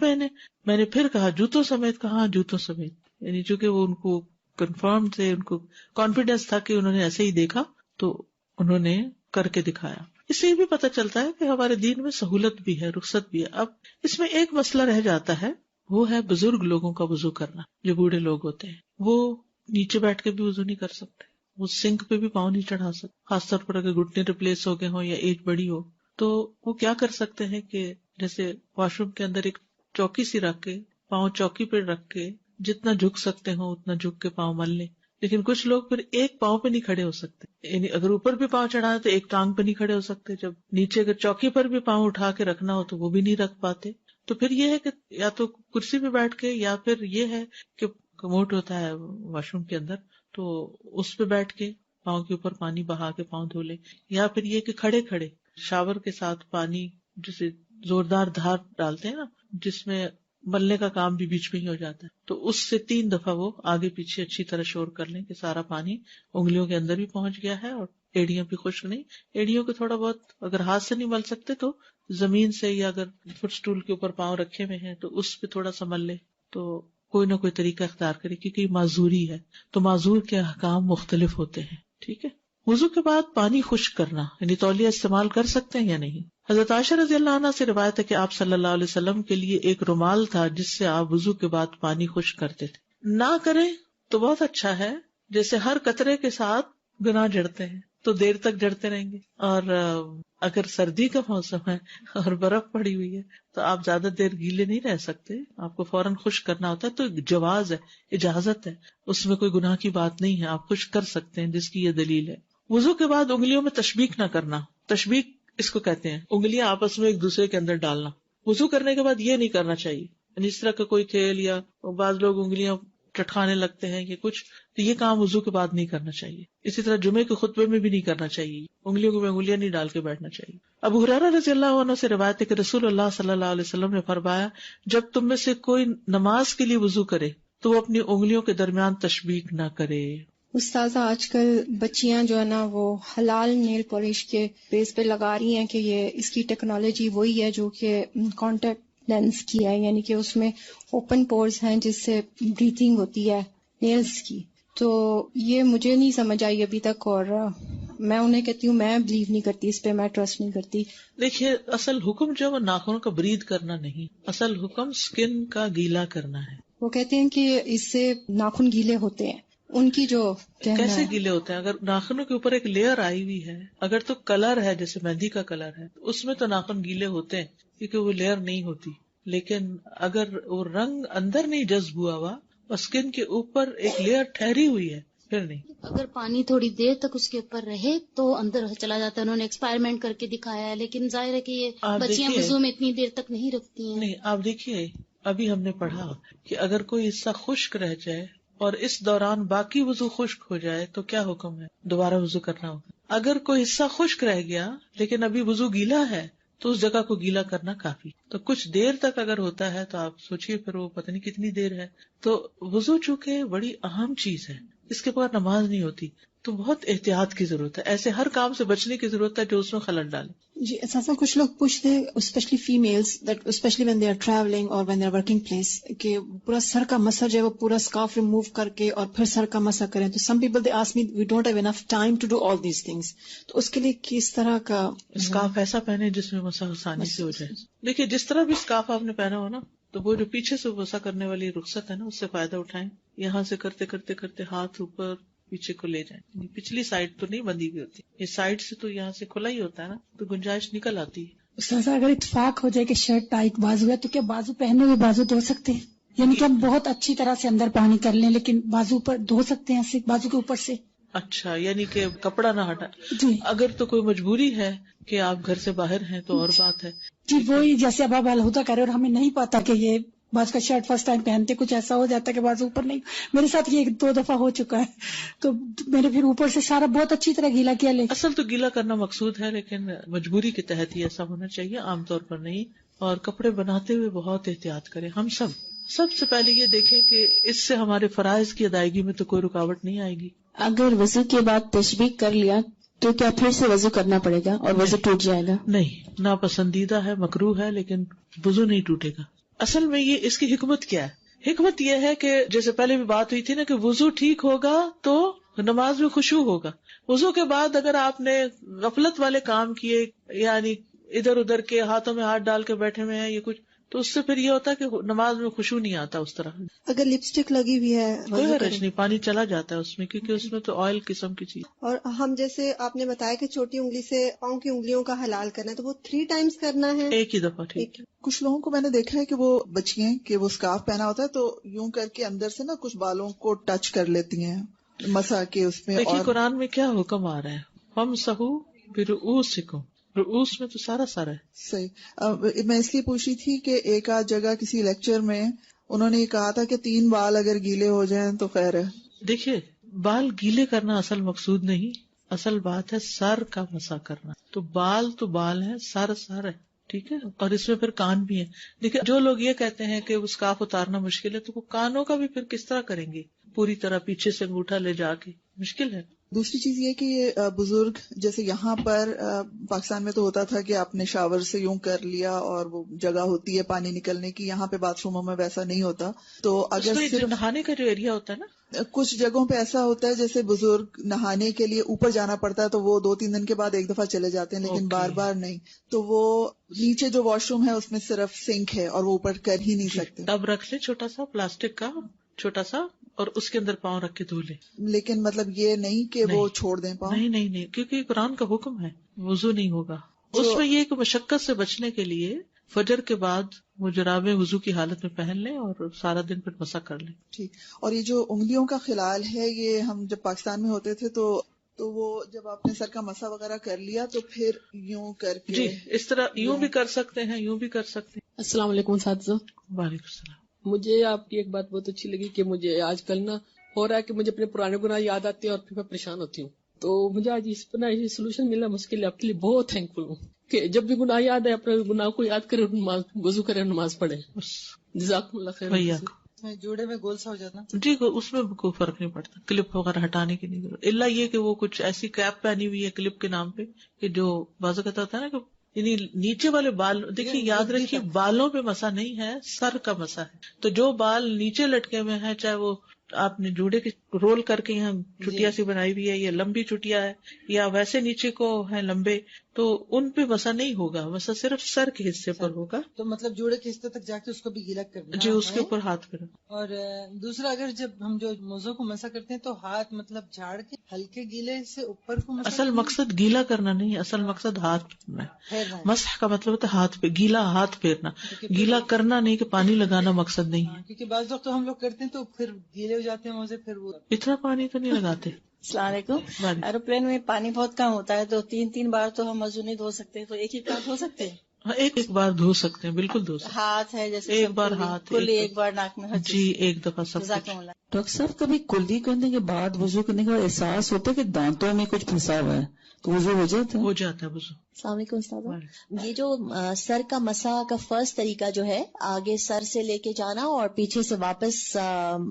میں نے پھر کہا جوتوں سمیت؟ کہا جوتوں سمیت. یعنی چونکہ وہ ان کو کنفرم تھے، ان کو کانفیڈینس تھا کہ انہوں نے ایسے ہی دیکھا تو انہوں نے کر کے دکھایا. اس سے یہ بھی پتہ چلتا ہے کہ ہمارے دین میں سہولت بھی ہے، رخصت بھی ہے. اب اس میں ایک مسئلہ رہ جاتا ہے، وہ ہے بزرگ لوگوں کا وضو کرنا. جو بوڑھے لوگ ہوتے ہیں وہ نیچے بیٹھ کے بھی وضو نہیں کر سکتے، وہ سنک پہ بھی پاؤں نہیں چڑھا سکتے، خاص طور پر اگر گھٹنے ریپلیس ہو گئے ہوں یا ایج بڑی ہو. تو وہ کیا کر سکتے ہیں کہ جیسے واش روم کے اندر ایک چوکی سی رکھ کے پاؤں چوکی پہ رکھ کے جتنا جھک سکتے ہوں اتنا جھک کے پاؤں مل لیں. لیکن کچھ لوگ پھر ایک پاؤں پہ نہیں کھڑے ہو سکتے، یعنی اگر اوپر بھی پاؤں چڑھائیں تو ایک ٹانگ پہ نہیں کھڑے ہو سکتے، جب نیچے اگر چوکی پر بھی پاؤں اٹھا کے رکھنا ہو تو وہ بھی نہیں رکھ پاتے. تو پھر یہ ہے کہ یا تو کرسی پہ بیٹھ کے، یا پھر یہ ہے کہ کموڈ ہوتا ہے واش روم کے اندر تو اس پہ بیٹھ کے پاؤں کے اوپر پانی بہا کے پاؤں دھو لے، یا پھر یہ کہ کھڑے کھڑے شاور کے ساتھ پانی جسے زوردار دھار ڈالتے ہیں نا، جس میں ملنے کا کام بھی بیچ میں ہی ہو جاتا ہے، تو اس سے 3 دفعہ وہ آگے پیچھے اچھی طرح شور کر لیں کہ سارا پانی انگلیوں کے اندر بھی پہنچ گیا ہے اور ایڑیاں بھی خشک نہیں. ایڑیوں کو تھوڑا بہت اگر ہاتھ سے نہیں مل سکتے تو زمین سے، یا اگر فٹ سٹول کے اوپر پاؤں رکھے ہوئے ہیں تو اس پہ تھوڑا سا مل لے. تو کوئی نہ کوئی طریقہ اختیار کرے، کیونکہ یہ معذوری ہے تو معذور کے احکام مختلف ہوتے ہیں. ٹھیک ہے. وضو کے بعد پانی خشک کرنا یعنی تولیہ استعمال کر سکتے ہیں یا نہیں. حضرت عائشہ رضی اللہ عنہ سے روایت ہے کہ آپ صلی اللہ علیہ وسلم کے لیے ایک رومال تھا جس سے آپ وضو کے بعد پانی خشک کرتے تھے. نہ کریں تو بہت اچھا ہے، جیسے ہر قطرے کے ساتھ گناہ جڑتے ہیں تو دیر تک جڑتے رہیں گے. اور اگر سردی کا موسم ہے اور برف پڑی ہوئی ہے تو آپ زیادہ دیر گیلے نہیں رہ سکتے، آپ کو فوراً خشک کرنا ہوتا ہے. تو جواز ہے، اجازت ہے، اس میں کوئی گناہ کی بات نہیں ہے، آپ خشک کر سکتے ہیں، جس کی یہ دلیل ہے. وضو کے بعد انگلیوں میں تشبیک نہ کرنا. تشبیک اس کو کہتے ہیں انگلیاں آپس میں ایک دوسرے کے اندر ڈالنا. وضو کرنے کے بعد یہ نہیں کرنا چاہیے. یعنی اس طرح کا کوئی کھیل، یا بعض لوگ انگلیاں چٹکانے لگتے ہیں یا کچھ، تو یہ کام وضو کے بعد نہیں کرنا چاہیے. اسی طرح جمعے کے خطبے میں بھی نہیں کرنا چاہیے، انگلیوں کو انگلیاں نہیں ڈال کے بیٹھنا چاہیے. ابو ہریرہ رضی اللہ عنہ سے روایت ہے کہ رسول اللہ صلی اللہ علیہ وسلم نے فرمایا، جب تم میں سے کوئی نماز کے لیے وضو کرے تو وہ اپنی انگلیوں کے درمیان تشبیک نہ کرے. استاذہ آج کل بچیاں جو ہے نا وہ حلال نیل پالش کے بیس پہ لگا رہی ہیں کہ یہ اس کی ٹیکنالوجی وہی ہے جو کہ کانٹیکٹ لینس کی ہے، یعنی کہ اس میں اوپن پورز ہیں جس سے بریتھنگ ہوتی ہے نیلز کی. تو یہ مجھے نہیں سمجھ آئی ابھی تک، اور میں انہیں کہتی ہوں میں بلیو نہیں کرتی اس پہ، میں ٹرسٹ نہیں کرتی. دیکھیے اصل حکم جو ہے وہ ناخنوں کا برید کرنا نہیں، اصل حکم سکن کا گیلا کرنا ہے. وہ کہتے ہیں کہ اس سے ناخن گیلے ہوتے ہیں، ان کی جو کیسے گیلے ہوتے ہیں؟ اگر ناخنوں کے اوپر ایک لیئر آئی ہوئی ہے، اگر تو کلر ہے جیسے مہندی کا کلر ہے، اس میں تو ناخن گیلے ہوتے ہیں کیونکہ وہ لیئر نہیں ہوتی. لیکن اگر وہ رنگ اندر نہیں جذب ہوا ہوا، اسکن کے اوپر ایک لیئر ٹھہری ہوئی ہے، پھر نہیں. اگر پانی تھوڑی دیر تک اس کے اوپر رہے تو اندر چلا جاتا ہے. انہوں نے ایکسپیریمنٹ کر کے دکھایا ہے، لیکن ظاہر ہے کہ یہ بچیاں وضو میں اتنی دیر تک نہیں رکھتی ہیں. نہیں، آپ دیکھیے ابھی ہم نے پڑھا کہ اگر کوئی حصہ خشک رہ جائے اور اس دوران باقی وضو خشک ہو جائے تو کیا حکم ہے؟ دوبارہ وضو کرنا ہوگا. اگر کوئی حصہ خشک رہ گیا لیکن ابھی وضو گیلا ہے تو اس جگہ کو گیلا کرنا کافی. تو کچھ دیر تک اگر ہوتا ہے تو آپ سوچئے پھر وہ پتہ نہیں کتنی دیر ہے. تو وضو چونکہ بڑی اہم چیز ہے، اس کے بعد نماز نہیں ہوتی، تو بہت احتیاط کی ضرورت ہے. ایسے ہر کام سے بچنے کی ضرورت ہے جو اس میں خلل ڈالے. جی اساسا کچھ لوگ پوچھتے ہیں especially families that especially when they are travelling اور when they are working places کہ پورا سر کا مسا جو ہے وہ پورا اسکارف ریموو کر کے اور پھر سر کا مسا کریں. تو some people they ask me we don't have enough time to do all these things. تو اس کے لیے کس طرح کا اسکارف ایسا پہنے جس میں مسا آسانی سے ہو جائے. دیکھیے جس طرح بھی اسکارف آپ نے پہنا ہو نا، تو وہ جو پیچھے سے مسا کرنے والی رخصت ہے نا، اس سے فائدہ اٹھائیں. یہاں سے کرتے کرتے کرتے ہاتھ اوپر پیچھے کو لے جائیں. پچھلی سائڈ تو نہیں بندی ہوئی ہوتی، یہ سائڈ سے تو یہاں سے کھلا ہی ہوتا ہے نا، تو گنجائش نکل آتی ہے. استاذہ اگر اتفاق ہو جائے کہ شرٹ ٹائٹ بازو ہے تو کیا بازو پہنے ہوئے بازو دھو سکتے ہیں؟ یعنی کہ ہم بہت اچھی طرح سے اندر پانی کر لیں لیکن بازو پر دھو سکتے ہیں ایسے بازو کے اوپر سے؟ اچھا، یعنی کہ کپڑا نہ ہٹا. جی اگر تو کوئی مجبوری ہے کہ آپ گھر سے باہر ہیں تو اور بات ہے. جی وہی جیسے اب آپ الہدا کر رہے اور ہمیں نہیں پتا کہ یہ بعض کا شرٹ فرسٹ ٹائم پہنتے کچھ ایسا ہو جاتا ہے کہ بازو اوپر نہیں. میرے ساتھ یہ 2 دفعہ ہو چکا ہے، تو میں نے پھر اوپر سے سارا بہت اچھی طرح گیلا کیا. لیکن اصل تو گیلا کرنا مقصود ہے، لیکن مجبوری کے تحت ہی ایسا ہونا چاہیے، عام طور پر نہیں. اور کپڑے بناتے ہوئے بہت احتیاط کریں. ہم سب سے پہلے یہ دیکھیں کہ اس سے ہمارے فرائض کی ادائیگی میں تو کوئی رکاوٹ نہیں آئے گی. اگر وضو کے بعد تشبیک کر لیا تو کیا پھر سے وضو کرنا پڑے گا اور وضو ٹوٹ جائے گا؟ نہیں، ناپسندیدہ ہے، مکروہ ہے، لیکن وضو نہیں ٹوٹے گا. اصل میں یہ اس کی حکمت کیا ہے؟ حکمت یہ ہے کہ جیسے پہلے بھی بات ہوئی تھی نا کہ وضو ٹھیک ہوگا تو نماز میں خشوع ہوگا. وضو کے بعد اگر آپ نے غفلت والے کام کیے، یعنی ادھر ادھر کے ہاتھوں میں ہاتھ ڈال کے بیٹھے ہوئے ہیں یا کچھ، تو اس سے پھر یہ ہوتا ہے کہ نماز میں خشوع نہیں آتا اس طرح. اگر لپسٹک لگی ہوئی ہے کوئی حرج نہیں، پانی چلا جاتا ہے اس میں، کیونکہ اس میں تو آئل قسم کی چیز. اور ہم جیسے آپ نے بتایا کہ چھوٹی انگلی سے پاؤں کی انگلیوں کا حلال کرنا ہے، تو وہ 3 ٹائمز کرنا ہے ایک ہی دفعہ. ٹھیک. کچھ لوگوں کو میں نے دیکھا ہے کہ وہ بچیاں کہ وہ اسکارف پہنا ہوتا ہے تو یوں کر کے اندر سے نا کچھ بالوں کو ٹچ کر لیتی ہیں مسا کے اس میں. دیکھیے قرآن میں کیا حکم آ رہا ہے، فامسحوا برؤوسکم، رؤوس میں تو سارا ہے. صحیح. میں اس لیے پوچھی تھی کہ ایک آدھ جگہ کسی لیکچر میں انہوں نے یہ کہا تھا کہ 3 بال اگر گیلے ہو جائیں تو خیر ہے. دیکھیے بال گیلے کرنا اصل مقصود نہیں، اصل بات ہے سر کا مسا کرنا. تو بال ہے، سر ہے. ٹھیک ہے. اور اس میں پھر کان بھی ہیں. دیکھیے جو لوگ یہ کہتے ہیں کہ اسکارف اتارنا مشکل ہے، تو وہ کانوں کا بھی پھر کس طرح کریں گے؟ پوری طرح پیچھے سے انگوٹھا لے جا کے مشکل ہے. دوسری چیز یہ کہ یہ بزرگ جیسے یہاں پر پاکستان میں تو ہوتا تھا کہ آپ نے شاور سے یوں کر لیا اور وہ جگہ ہوتی ہے پانی نکلنے کی، یہاں پہ باتھ روموں میں ویسا نہیں ہوتا. تو اگر صرف نہانے کا جو ایریا ہوتا ہے نا، کچھ جگہوں پہ ایسا ہوتا ہے جیسے بزرگ نہانے کے لیے اوپر جانا پڑتا ہے تو وہ 2-3 دن کے بعد ایک دفعہ چلے جاتے ہیں، لیکن بار بار نہیں. تو وہ نیچے جو واش روم ہے اس میں صرف سنک ہے اور وہ اوپر کر ہی نہیں سکتے. اب رکھ لے چھوٹا سا پلاسٹک کا چھوٹا سا، اور اس کے اندر پاؤں رکھ کے دھو لے. لیکن مطلب یہ نہیں کہ وہ چھوڑ دیں پاؤں. نہیں، کیونکہ قرآن کا حکم ہے، وضو نہیں ہوگا. اس میں یہ کہ مشقت سے بچنے کے لیے فجر کے بعد وہ جرابیں وضو کی حالت میں پہن لیں اور سارا دن پھر مسا کر لیں. ٹھیک. اور یہ جو انگلیوں کا خلال ہے، یہ ہم جب پاکستان میں ہوتے تھے تو وہ جب آپ نے سر کا مسا وغیرہ کر لیا تو پھر یوں کر کے جی اس طرح یوں بھی کر سکتے ہیں، یوں بھی کر سکتے ہیں. السلام علیکم اساتذہ. وعلیکم السلام. مجھے آپ کی ایک بات بہت اچھی لگی کہ مجھے آج کل نا ہو رہا ہے کہ مجھے اپنے پرانے گناہ یاد آتے ہیں اور پھر میں پریشان ہوتی ہوں. تو مجھے آج اس پر یہ سولوشن ملنا مشکل ہے. آپ کے لیے بہت تھینک فل ہوں کہ جب بھی گناہ یاد ہے اپنے گناہ کو یاد کرے، وضو کرے، نماز پڑھے. جزاکم اللہ خیر. جوڑے میں گول سا ہو جاتا جی اس میں کوئی فرق نہیں پڑتا، کلپ وغیرہ ہٹانے کی نہیں ضرورت، الا یہ کہ وہ کچھ ایسی کیپ پہنی ہوئی ہے کلپ کے نام پہ کہ جو بازو کہتا ہوتا ہے نا کہ یعنی نیچے والے بال. دیکھیے یاد رکھیے بالوں پہ مسا نہیں ہے، سر کا مسا ہے. تو جو بال نیچے لٹکے ہوئے ہیں، چاہے وہ آپ نے جوڑے کے رول کر کے یہاں چٹیا سی بنائی ہوئی ہے، یا لمبی چٹیا ہے، یا ویسے نیچے کو ہے لمبے، تو ان پہ مسا نہیں ہوگا، مسا صرف سر کے حصے پر ہوگا. تو مطلب جوڑے کے حصے تک جا کے اس کو بھی گیلا کرنا. جی اس کے اوپر ہاتھ پھر. اور دوسرا اگر جب ہم جو موضوع کو مسا کرتے ہیں تو ہاتھ مطلب جھاڑ کے ہلکے گیلے سے اوپر کو مسا. اصل مقصد گیلا کرنا نہیں، اصل مقصد ہاتھ پھیرنا ہے. مسح کا مطلب ہوتا ہے ہاتھ پہ گیلا ہاتھ پھیرنا، گیلا کرنا نہیں کہ پانی لگانا مقصد نہیں ہے. کیونکہ بعض وقت تو ہم لوگ کرتے ہیں تو پھر گیلے ہو جاتے ہیں موزے، پھر وہ اتنا پانی تو نہیں لگاتے. السلام علیکم. ایروپلین میں پانی بہت کم ہوتا ہے تو 3 بار تو ہم وضو نہیں دھو سکتے، تو ایک ہی بار دھو سکتے ہیں. ایک بار دھو سکتے ہیں، بالکل دھو سکتے ہیں. ہاتھ ہے جیسے ایک بار ہاتھ، ایک بار ناک میں. جی ایک دفعہ سب. ڈاکٹر صاحب کبھی کلی کرنے کے بعد وضو کرنے کا احساس ہوتا ہے کہ دانتوں میں کچھ پھنسا ہوا ہے تو وضو ہو جاتا ہے وضو. السلام علیکم استاد. یہ جو سر کا مسا کا فرسٹ طریقہ جو ہے، آگے سر سے لے کے جانا اور پیچھے سے واپس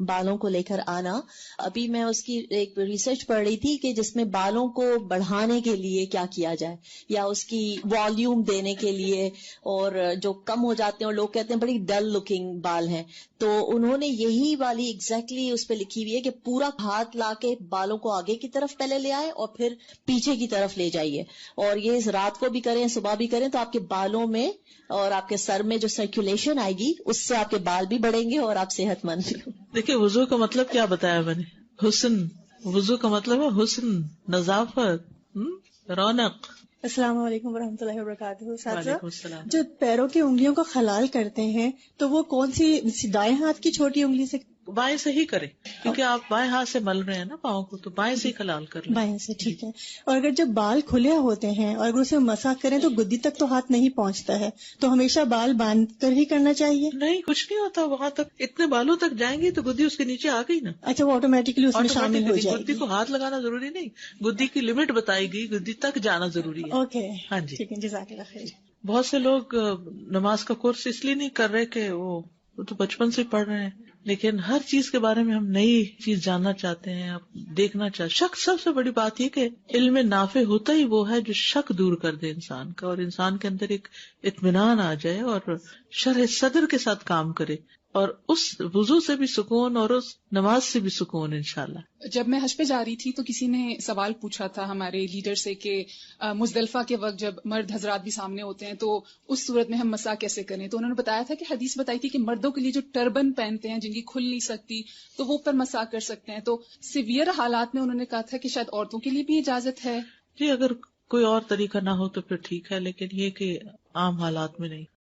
بالوں کو لے کر آنا، ابھی میں اس کی ایک ریسرچ پڑھ رہی تھی کہ جس میں بالوں کو بڑھانے کے لیے کیا کیا جائے، یا اس کی والیوم دینے کے لیے، اور جو کم ہو جاتے ہیں اور لوگ کہتے ہیں بڑی ڈل لکنگ بال ہیں، تو انہوں نے یہی والی ایگزیکٹلی اس پہ لکھی ہوئی ہے کہ پورا ہاتھ لا کے بالوں کو آگے کی طرف پہلے لے آئے اور پھر پیچھے کی طرف لے جائیے، اور یہ رات کو بھی کریں صبح بھی کریں تو آپ کے بالوں میں اور آپ کے سر میں جو سرکولیشن آئے گی اس سے آپ کے بال بھی بڑھیں گے اور آپ صحت مند بھی. دیکھیے وضو کا مطلب کیا بتایا میں نے، حسن. وضو کا مطلب ہے حسن، نظافت، رونق. السلام علیکم ورحمۃ اللہ وبرکاتہ. وعلیکم السلام. جو پیروں کی انگلیوں کا خلال کرتے ہیں تو وہ کون سی دائیں ہاتھ کی چھوٹی انگلی سے؟ بائیں سے ہی کریں، کیونکہ آپ بائیں ہاتھ سے مل رہے ہیں نا پاؤں کو، تو بائیں سے ہی خلال کر لیں. بائیں سے ٹھیک ہے. اور اگر جب بال کھلے ہوتے ہیں اور اگر اسے مسح کریں تو گدی تک تو ہاتھ نہیں پہنچتا ہے، تو ہمیشہ بال باندھ کر ہی کرنا چاہیے؟ نہیں کچھ نہیں ہوتا، وہاں تک اتنے بالوں تک جائیں گے تو گدی اس کے نیچے آ گئی نا. اچھا وہ آٹومیٹکلی اس میں شامل ہو جائے گی. گدی کو ہاتھ لگانا ضروری نہیں، گدی کی لمٹ بتائی گئی، گدی تک جانا ضروری ہے. اوکے ہاں جی ٹھیک ہے، جزاک اللہ خیر. بہت سے لوگ نماز کا کورس اس لیے نہیں کر رہے کہ وہ تو بچپن سے پڑھ رہے ہیں، لیکن ہر چیز کے بارے میں ہم نئی چیز جاننا چاہتے ہیں، دیکھنا چاہتے. شک سب سے بڑی بات یہ کہ علم نافع ہوتا ہی وہ ہے جو شک دور کر دے انسان کا، اور انسان کے اندر ایک اطمینان آ جائے اور شرح صدر کے ساتھ کام کرے. اور اس وضو سے بھی سکون اور اس نماز سے بھی سکون انشاءاللہ. جب میں حج پہ جا رہی تھی تو کسی نے سوال پوچھا تھا ہمارے لیڈر سے کہ مزدلفہ کے وقت جب مرد حضرات بھی سامنے ہوتے ہیں تو اس صورت میں ہم مسح کیسے کریں. تو انہوں نے بتایا تھا کہ حدیث بتائی تھی کہ مردوں کے لیے جو ٹربن پہنتے ہیں جن کی کھل نہیں سکتی تو وہ اوپر مسح کر سکتے ہیں. تو سیویئر حالات میں انہوں نے کہا تھا کہ شاید عورتوں کے لیے بھی اجازت ہے. جی اگر کوئی اور طریقہ نہ ہو تو پھر ٹھیک ہے، لیکن یہ کہ عام حالات میں نہیں.